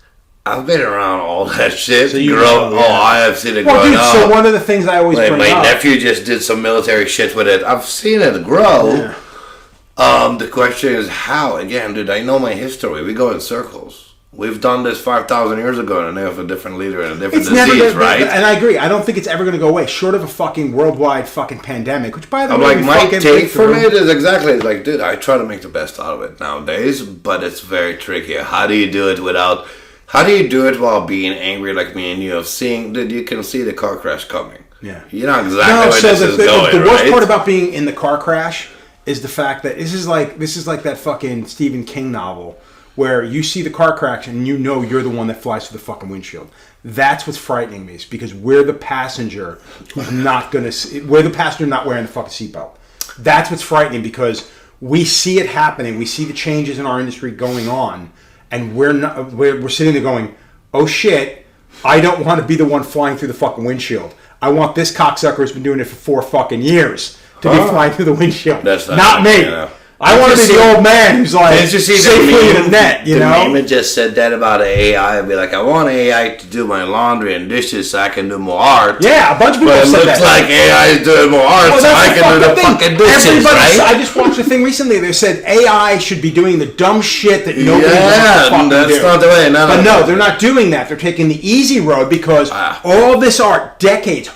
I've been around all that shit. So you I have seen it growing up. So one of the things I always bring up. My nephew just did some military shit with it. I've seen it grow. Yeah. The question is how. Again, dude, I know my history. We go in circles. We've done this 5,000 years ago, and they have a different leader and a different disease, right? And I agree. I don't think it's ever going to go away, short of a fucking worldwide fucking pandemic. Which, by the way, I'm like, my take from it is exactly like, dude, I try to make the best out of it nowadays, but it's very tricky. How do you do it without? How do you do it while being angry like me and you? Of seeing, dude, you can see the car crash coming. Yeah, you know exactly where this is going. The worst part about being in the car crash is the fact that this is like that fucking Stephen King novel, where you see the car crash and you know you're the one that flies through the fucking windshield. That's what's frightening me, is because we're the passenger who's not we're the passenger not wearing the fucking seatbelt. That's what's frightening, because we see it happening. We see the changes in our industry going on, and we're sitting there going, oh shit, I don't want to be the one flying through the fucking windshield. I want this cocksucker who's been doing it for 4 fucking years to be flying through the windshield. That's not me. Yeah. I want to be the old man who's like safely in the net, you know? The meme just said that about AI. I'd be like, I want AI to do my laundry and dishes so I can do more art. Yeah, a bunch of people have said that. But it looks like AI is doing more art so I can do the fucking dishes, right? I just watched a thing recently. They said AI should be doing the dumb shit that nobody wants to fucking do. That's not the way. No, they're not doing that. They're taking the easy road, because all this art, decades,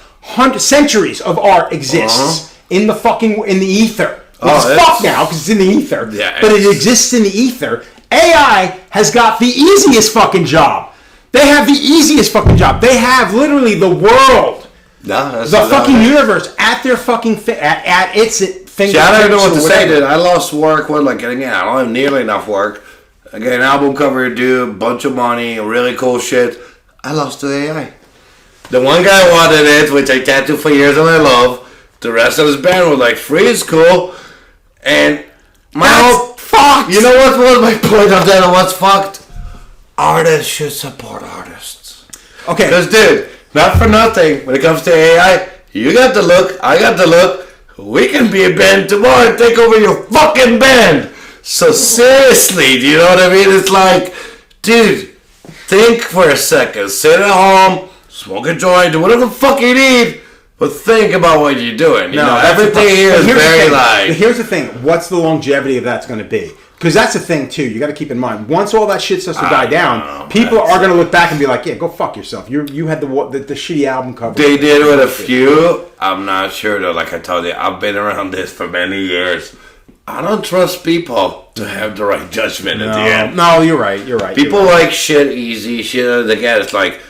centuries of art exists in the ether. It's fucked now because it's in the ether. Yeah, but it exists in the ether. AI has got the easiest fucking job. They have the easiest fucking job. They have literally the world, the fucking universe at their fucking at its fingertips. See, I don't know what to say, dude. I lost work with, like, again, I don't have nearly enough work. Again, album cover due, bunch of money, really cool shit. I lost to AI. The one guy wanted it, which I tattooed for years and I love. The rest of his band was like, free is cool. And my whole fucked. You know what was my point of that and what's fucked? Artists should support artists. Okay. Because, dude, not for nothing, when it comes to AI, you got the look, I got the look. We can be a band tomorrow and take over your fucking band. So seriously, do you know what I mean? It's like, dude, think for a second. Sit at home, smoke a joint, do whatever the fuck you need. But think about what you're doing. You know, everything here is very like... Here's the thing. What's the longevity of that's going to be? Because that's the thing, too. You got to keep in mind. Once all that shit starts to die down, people are going to look back and be like, yeah, go fuck yourself. You had the shitty album cover. They did with a few. I'm not sure, though. Like I told you, I've been around this for many years. I don't trust people to have the right judgment at the end. No, you're right. People like shit easy. Shit, again, it's like,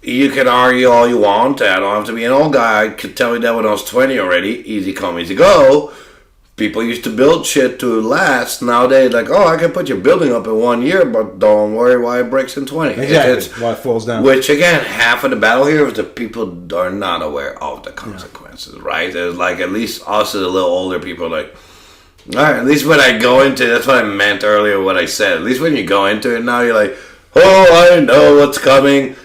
you can argue all you want. I don't have to be an old guy. I could tell you that when I was 20 already. Easy come, easy go. People used to build shit to last. Nowadays, like, oh, I can put your building up in 1 year, but don't worry why it breaks in 20. Exactly, why it falls down. Which, again, half of the battle here is that people are not aware of the consequences, right? There's like, at least us as a little older people, like, all right, at least when I go into it, that's what I meant earlier, what I said. At least when you go into it now, you're like, oh, I know what's coming.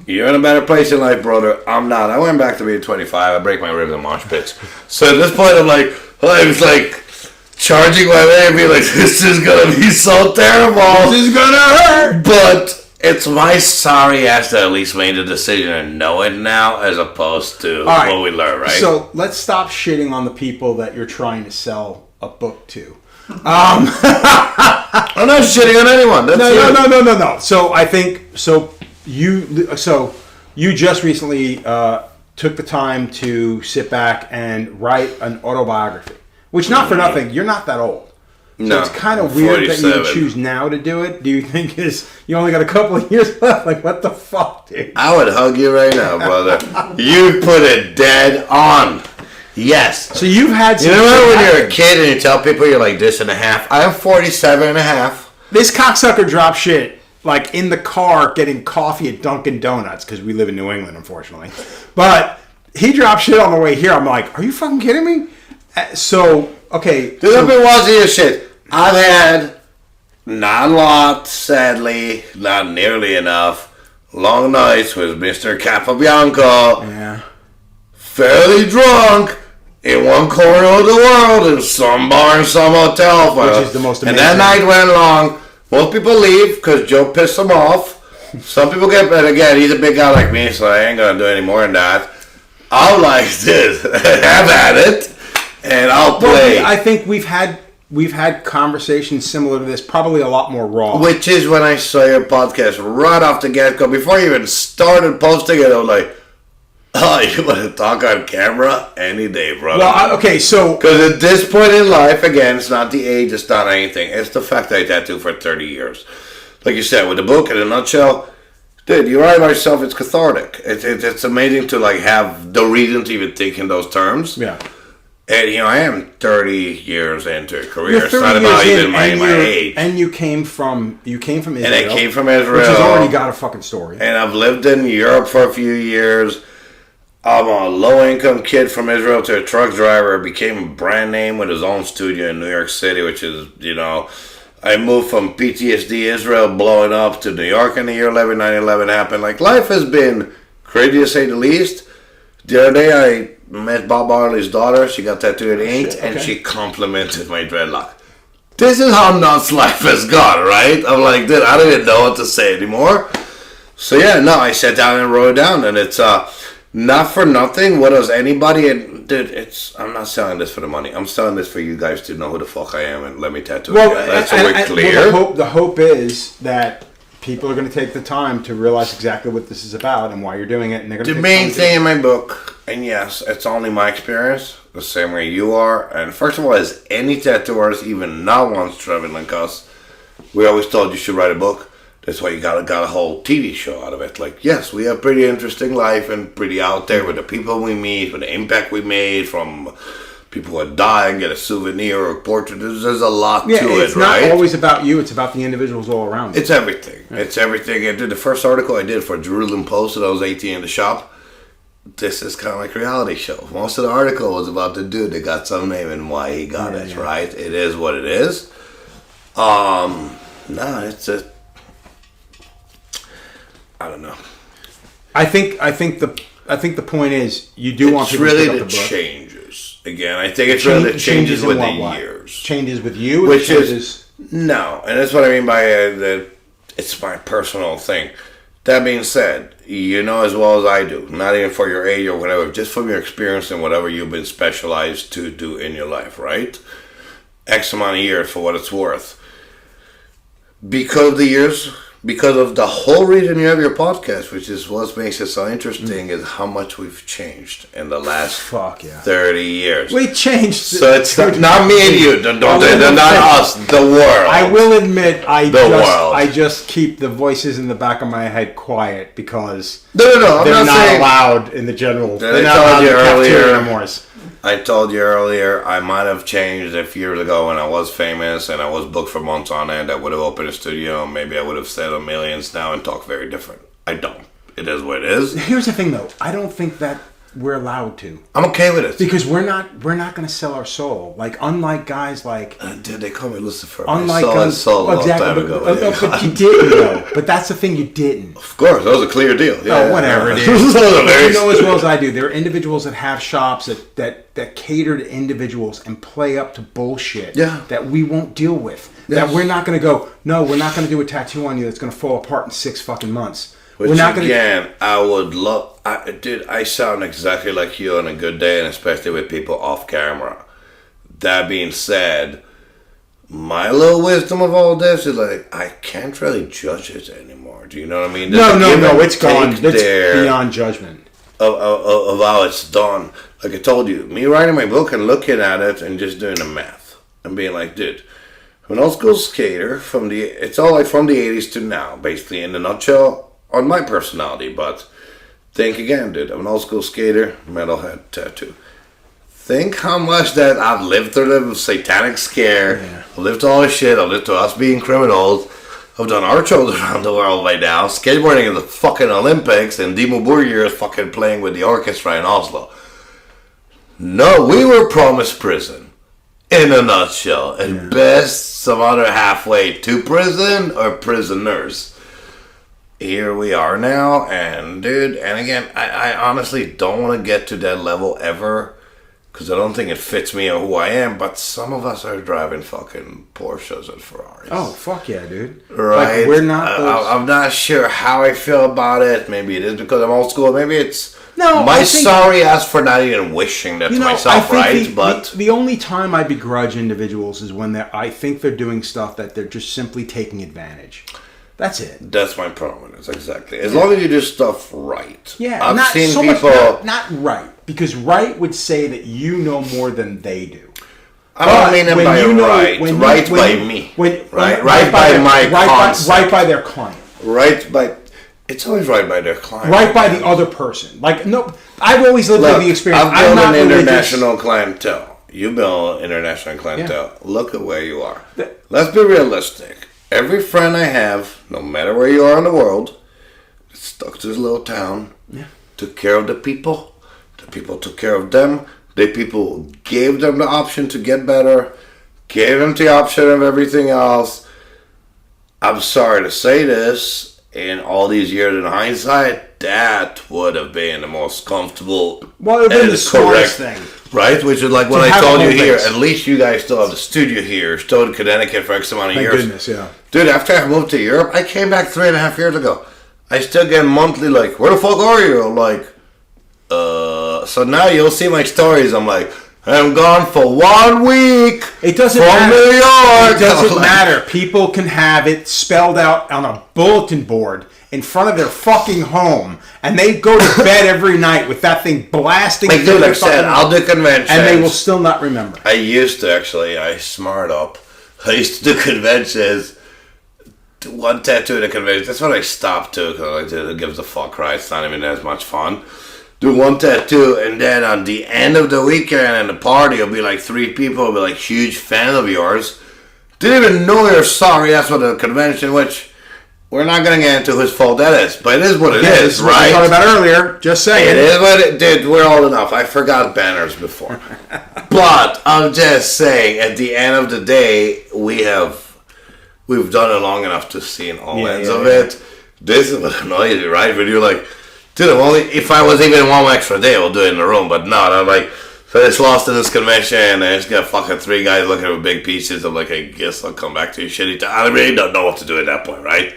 You're in a better place in life, brother. I'm not. I went back to being 25. I break my ribs in mosh pits. So at this point, I'm like, I was like charging my way and being like, this is going to be so terrible. This is going to hurt. But it's my sorry ass that at least made the decision and know it now as opposed to what we learned, right? So let's stop shitting on the people that you're trying to sell a book to. I'm not shitting on anyone. No. So I think you just recently took the time to sit back and write an autobiography, which not for nothing, you're not that old. So no, it's kind of weird that you would choose now to do it. Do you think you only got a couple of years left? Like, what the fuck, dude? I would hug you right now, brother. You put it dead on. Yes. So you've had some... You know when you're a kid and you tell people you're like this and a half? I am 47 and a half. This cocksucker dropped shit like in the car getting coffee at Dunkin' Donuts because we live in New England, unfortunately. But he dropped shit on the way here. I'm like, are you fucking kidding me? Okay. Dude, I've been watching your shit. I've had, not a lot, sadly, not nearly enough, long nights with Mr. Capobianco. Yeah. Fairly drunk in one corner of the world in some bar in some hotel. Which is the most amazing. And that night went long. Most people leave because Joe pissed them off. Some people get, but again, he's a big guy like me, so I ain't going to do any more than that. I'm like, dude, have at it, and I'll play. Well, I think we've had conversations similar to this, probably a lot more raw. Which is when I saw your podcast right off the get-go. Before you even started posting it, I was like, oh, you want to talk on camera? Any day, brother. Well, okay, so... Because at this point in life, again, it's not the age, it's not anything. It's the fact that I tattooed for 30 years. Like you said, with the book, in a nutshell, dude, you write about yourself, it's cathartic. It's amazing to, like, have the reason to even think in those terms. Yeah. And, I am 30 years into a career. It's not about even my age. And you came from Israel. And I came from Israel. Which has already got a fucking story. And I've lived in Europe for a few years. I'm a low-income kid from Israel to a truck driver. Became a brand name with his own studio in New York City, which is, I moved from PTSD Israel blowing up to New York in the year 9/11 happened. Like, life has been crazy to say the least. The other day, I met Bob Marley's daughter. She got tattooed at 8, and she complimented my dreadlock. This is how nuts life has gone, right? I'm like, dude, I don't even know what to say anymore. So, yeah, no, I sat down and wrote it down, and it's... not for nothing. What does anybody? And dude, I'm not selling this for the money. I'm selling this for you guys to know who the fuck I am and let me tattoo. Well, that's so we're clear. Well, the hope is that people are going to take the time to realize exactly what this is about and why you're doing it. And they're going to. The main thing in my book, and yes, it's only my experience, the same way you are. And first of all, as any tattooers, even not once traveling like us, we always told you should write a book. That's why you got a whole TV show out of it. Like, yes, we have pretty interesting life and pretty out there with the people we meet, with the impact we made from people who die and get a souvenir or a portrait. There's a lot to it, right? It's not always about you. It's about the individuals all around you. It's everything. Yeah. It's everything. I did the first article I did for Jerusalem Post when I was 18 in the shop. This is kind of like a reality show. Most of the article was about the dude that got some name and why he got it, right? It is what it is. I don't know. I think the point is you do want people to pick up the book. It's really the changes. Again, I think it's really the changes with the years. Changes with you? Which is... No. And that's what I mean by it's my personal thing. That being said, you know as well as I do, not even for your age or whatever, just from your experience and whatever you've been specialized to do in your life, right? X amount of years for what it's worth. because of the years, because of the whole reason you have your podcast, which is what makes it so interesting, is how much we've changed in the last 30 years. We changed. So it's not me and you. Don't not us. The world. I will admit, I just keep the voices in the back of my head quiet because they're not allowed in the general. They're not allowed in the cafeteria anymore. I told you earlier, I might have changed if years ago when I was famous and I was booked for months on end. I would have opened a studio and maybe I would have said on millions now and talk very different. I don't. It is what it is. Here's the thing, though. I don't think that we're allowed to. I'm okay with it because we're not going to sell our soul. Like unlike guys like dude, they call me Lucifer. Unlike I sold a long time ago. But you didn't though. But that's the thing, you didn't. Of course, that was a clear deal. Yeah, whatever it is. You know as well as I do. There are individuals that have shops that cater to individuals and play up to bullshit. Yeah. That we won't deal with. Yes. That we're not going to go. No, we're not going to do a tattoo on you that's going to fall apart in 6 fucking months. Which we're not again, I would love. Dude, I sound exactly like you on a good day, and especially with people off camera. That being said, my little wisdom of all this is like I can't really judge it anymore. Do you know what I mean? No, it's gone. It's beyond judgment of how it's done. Like I told you, me writing my book and looking at it and just doing the math and being like, dude, I'm an old school skater it's all like from the 80s to now, basically in a nutshell. On my personality, but think again, dude. I'm an old school skater, metalhead, tattoo. Think how much that I've lived through the satanic scare. Yeah. I've lived through all this shit. I've lived through us being criminals. I've done art shows around the world right now. Skateboarding in the fucking Olympics, and Dimo Borgir is fucking playing with the orchestra in Oslo. No, we were promised prison. In a nutshell. And best some other halfway to prison or prisoners. Here we are now, and dude, and again, I honestly don't want to get to that level ever, because I don't think it fits me or who I am, but some of us are driving fucking Porsches and Ferraris. Oh, fuck yeah, dude. Right? Like, we're not I'm not sure how I feel about it. Maybe it is because I'm old school. Maybe it's think, sorry ass for not even wishing that to myself, right? But the only time I begrudge individuals is when I think they're doing stuff that they're just simply taking advantage. That's it. That's my problem. It's exactly as long as you do stuff right. Yeah, I've not seen so people much, not right, because right would say that you know more than they do. I don't mean it by right. Right by me. Right by my concept. Right by their client. Right by. It's always right by their client. Right by the other person. Like no, I've always lived with the experience. I've built an international clientele. You build international clientele. Yeah. Look at where you are. Let's be realistic. Every friend I have, no matter where you are in the world, stuck to this little town, took care of the people took care of them, the people gave them the option to get better, gave them the option of everything else. I'm sorry to say this, in all these years in hindsight, that would have been the most comfortable it would have been the smartest thing. Right? Which is like what I told you here. At least you guys still have the studio here. Still in Connecticut for X amount of years. Thank goodness, yeah. Dude, after I moved to Europe, I came back 3.5 years ago. I still get monthly like, where the fuck are you? I'm like, so now you'll see my stories. I'm like, I'm gone for 1 week. It doesn't from matter. New York. It doesn't matter. People can have it spelled out on a bulletin board in front of their fucking home, and they go to bed every night with that thing blasting. Like dude, I said, I'll do conventions, and they will still not remember. I used to actually. I smart up. I used to do conventions. One tattoo at a convention. That's what I stopped to because it gives a fuck, right? It's not even as much fun. Do one tattoo, and then on the end of the weekend and the party, it'll be like 3 people will be like huge fan of yours. Didn't even know you're sorry. That's what the convention, which we're not going to get into whose fault that is, but it is what it is, right? What we talked about earlier. Just saying. It is what it did. We're old enough. I forgot banners before. But I'm just saying, at the end of the day, we've done it long enough to see in all ends of it. This is what annoys you, right? When you're like, dude, if I was even 1 extra day, we'll do it in the room. But no, I'm like, so it's lost in this convention, and I just got fucking 3 guys looking at big pieces. I'm like, I guess I'll come back to you shitty time. I really don't know what to do at that point, right?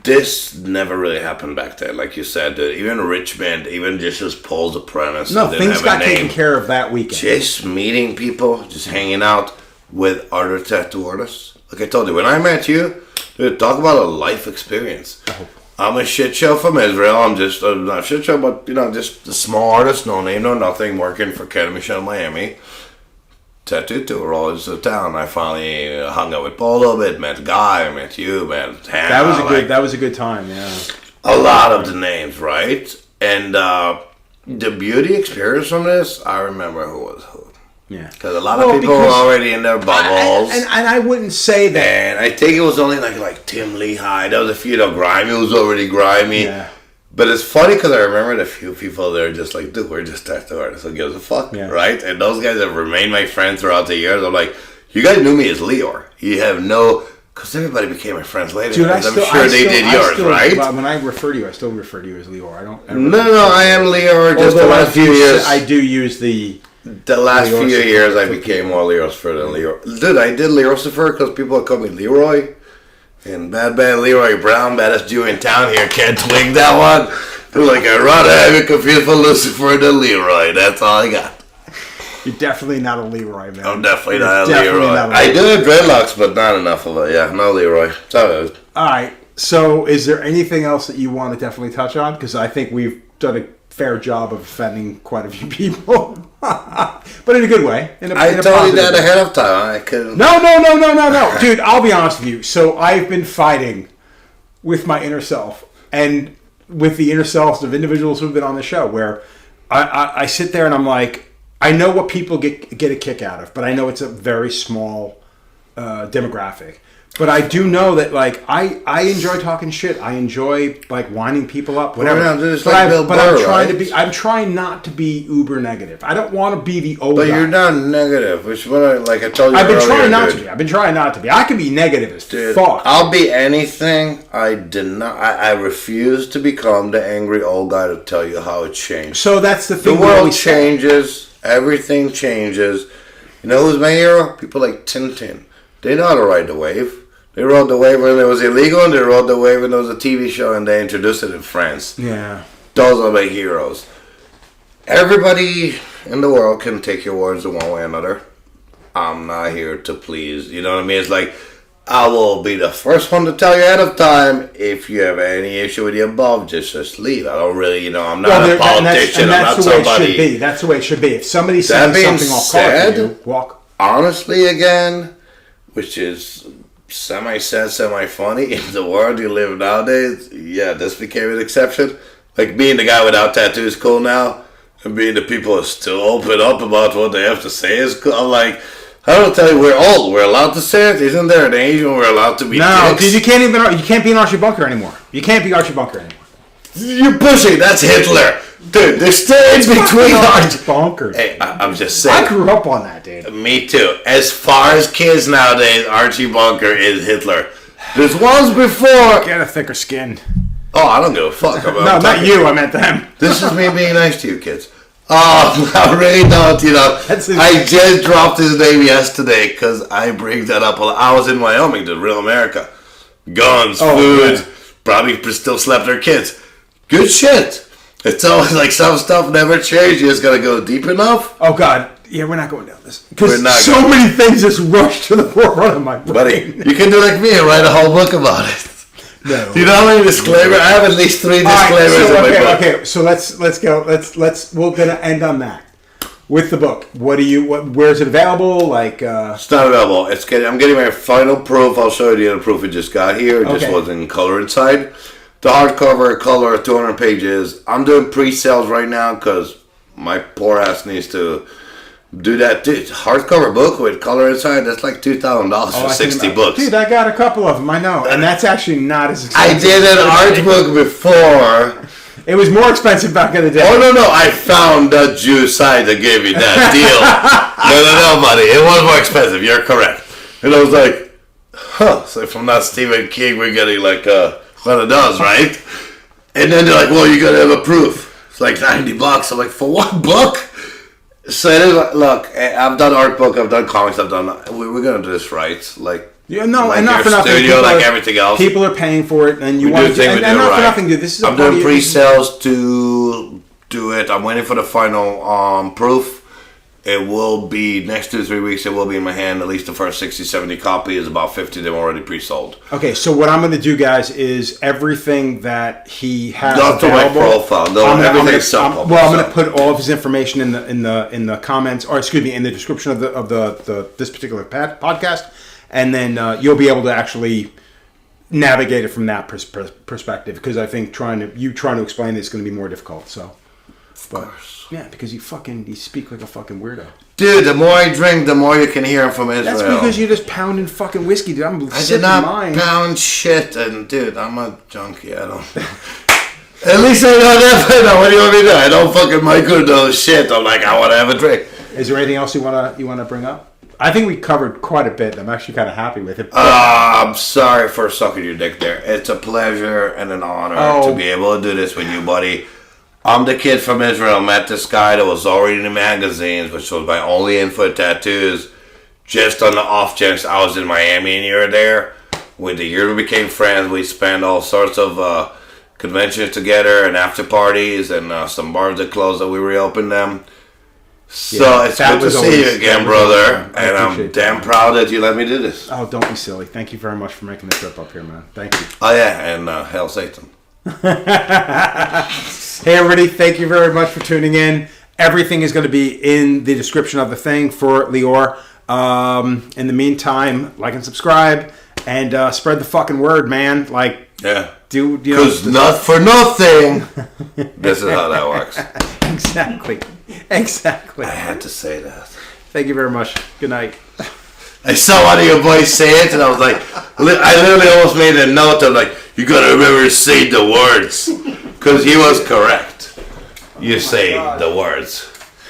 This never really happened back then, like you said. Even Richmond, even just Paul's apprentice. No, things got taken care of that weekend. Just meeting people, just hanging out with other tattoo artists. Like I told you, when I met you, Dude, talk about a life experience. I'm a shit show from Israel. I'm just not a shit show, but just a small artist, no name, no nothing, working for Academy Show in Miami. Tattoo tour all over the town. I finally hung out with Paul a little bit, met Guy, met you, met Hannah. That was a good time, yeah. A lot of the names, right? And the beauty experience from this, I remember who was who. Yeah. Because a lot of people were already in their bubbles. And I wouldn't say that. And I think it was only like Tim Lehigh. There was a few, Grimy was already grimy. Yeah. But it's funny because I remember the few people there just like, dude, we're just tattoo artists. Who gives a fuck? Yeah. Right? And those guys have remained my friends throughout the years. I'm like, you guys knew me as LIOR. You have no... Because everybody became my friends later. Dude, I'm sure they did yours, right? When I refer to you, I still refer to you as LIOR. No, I am LIOR. Just the last few years. I do use the last LIOR few Cifer years, I became more LIOR Cifer than LIOR. Dude, I did LIOR Cifer because people would call me Leroy. And Bad Leroy Brown, baddest Jew in town here, can't twig that one. They're like, I'd rather have you confused for Lucifer than Leroy. That's all I got. You're definitely not a Leroy, man. I'm definitely not a Leroy. I do have dreadlocks, but not enough of it. Yeah, no Leroy. All right. So, is there anything else that you want to definitely touch on? Because I think we've done a fair job of offending quite a few people, but in a good way. I told you that ahead of time. I couldn't. No, dude. I'll be honest with you. So, I've been fighting with my inner self and with the inner selves of individuals who've been on the show, where I sit there and I'm like, I know what people get a kick out of, but I know it's a very small demographic. But I do know that, like, I enjoy talking shit. I enjoy, like, winding people up, whatever. I'm trying not to be uber negative. I don't want to be the old guy. But you're not negative, which is what I told you I've been earlier, trying not to be. I've been trying not to be. I can be negative as fuck. I'll be anything. I did not. I refuse to become the angry old guy to tell you how it changed. So that's the thing. The world changes. Everything changes. You know who's my hero? People like Tintin. They know how to ride the wave. They rode the wave when it was illegal, and they rode the wave when there was a TV show, and they introduced it in France. Yeah. Those are my heroes. Everybody in the world can take your words in one way or another. I'm not here to please. You know what I mean? It's like, I will be the first one to tell you ahead of time, if you have any issue with the above, just leave. I don't really, I'm not a politician. I'm not somebody. That's the way it should be. If somebody's saying something off color to you, walk. Honestly, again, which is semi-sad, semi-funny, in the world you live nowadays, yeah, this became an exception. Like, being the guy without tattoos is cool now, and being the people who still open up about what they have to say is cool. I'm like, I don't tell you, we're old. We're allowed to say it. Isn't there an age when we're allowed to be dicks? Dude, you can't be an Archie Bunker anymore. You can't be Archie Bunker anymore. You're pushing. That's Hitler. Dude, there's still in between Archie Bunker. Hey, I'm just saying. I grew up on that, dude. Me too. As far as kids nowadays, Archie Bunker is Hitler. There's ones before. Get a thicker skin. Oh, I don't give a fuck about No, not you. I meant them. This is me being nice to you kids. I really don't, I just dropped his name yesterday because I bring that up. I was in Wyoming, the real America. Guns, food, probably still slept their kids. Good shit. It's always like some stuff never changed. You just gotta go deep enough. Oh, God. Yeah, we're not going down this. Because so many things just rush to the forefront of my brain. Buddy, you can do like me and write a whole book about it. No. Do you know how many disclaimers? I have at least 3 disclaimers in my book. Okay, so let's go. We're gonna end on that. With the book, where's it available? Like it's not available. I'm getting my final proof. I'll show you the other proof it just got here. It just wasn't in color inside. The hardcover, color, 200 pages. I'm doing pre-sales right now because my poor ass needs to do that. Dude, hardcover book with color inside, that's like $2,000 for 60 books. Dude, I got a couple of them, I know. And that's actually not as expensive. I did an art book before. It was more expensive back in the day. Oh, no. I found that Jew site that gave me that deal. No, buddy. It was more expensive. You're correct. And I was like, so if I'm not Stephen King, we're getting like one of those, right? And then they're like, well, you got to have a proof. It's like $90. I'm like, for one book? So it is, look, I've done art book, I've done comics, we're going to do this right. Like, yeah, no, like and not for nothing. Studio, like everything else. People are paying for it, and you want to and not for nothing, dude. This is I'm doing pre-sales to do it. I'm waiting for the final proof. It will be, next 2 to 3 weeks, it will be in my hand. At least the first 60, 70 copies, about 50 of them already pre-sold. Okay, so what I'm going to do, guys, is everything that he has Not the right profile. No, everything's I'm going to put all of his information in the comments, or excuse me, in the description of the this particular podcast, and then you'll be able to actually navigate it from that perspective. Because I think trying to explain this is going to be more difficult. So, of course. Yeah, because you speak like a fucking weirdo. Dude, the more I drink, the more you can hear from Israel. That's because you're just pounding fucking whiskey, dude. I did not pound shit, and dude, I'm a junkie. I don't. At least I know that. No, what do you want me to do? I don't fucking microdose shit. I'm like, I want to have a drink. Is there anything else you wanna bring up? I think we covered quite a bit. I'm actually kind of happy with it. I'm sorry for sucking your dick there. It's a pleasure and an honor to be able to do this with you, buddy. I'm the kid from Israel. Met this guy that was already in the magazines, which was my only info tattoos. Just on the off chance I was in Miami and you were there. With the year we became friends, we spent all sorts of conventions together and after parties and some bars that closed that we reopened them. So it's good to see you again, brother. And I'm damn proud that you let me do this. Oh, don't be silly. Thank you very much for making the trip up here, man. Thank you. Oh, yeah, and Hail Satan. Hey everybody, thank you very much for tuning in. Everything is going to be in the description of the thing for LIOR. In the meantime, like and subscribe and spread the fucking word, man. Like, yeah, because not for nothing. This is how that works. Exactly. I had to say that. Thank you very much. Good night. I saw one of your boys say it, and I was like, I literally almost made a note of like, you gotta remember to say the words. Because he was correct. You say the words.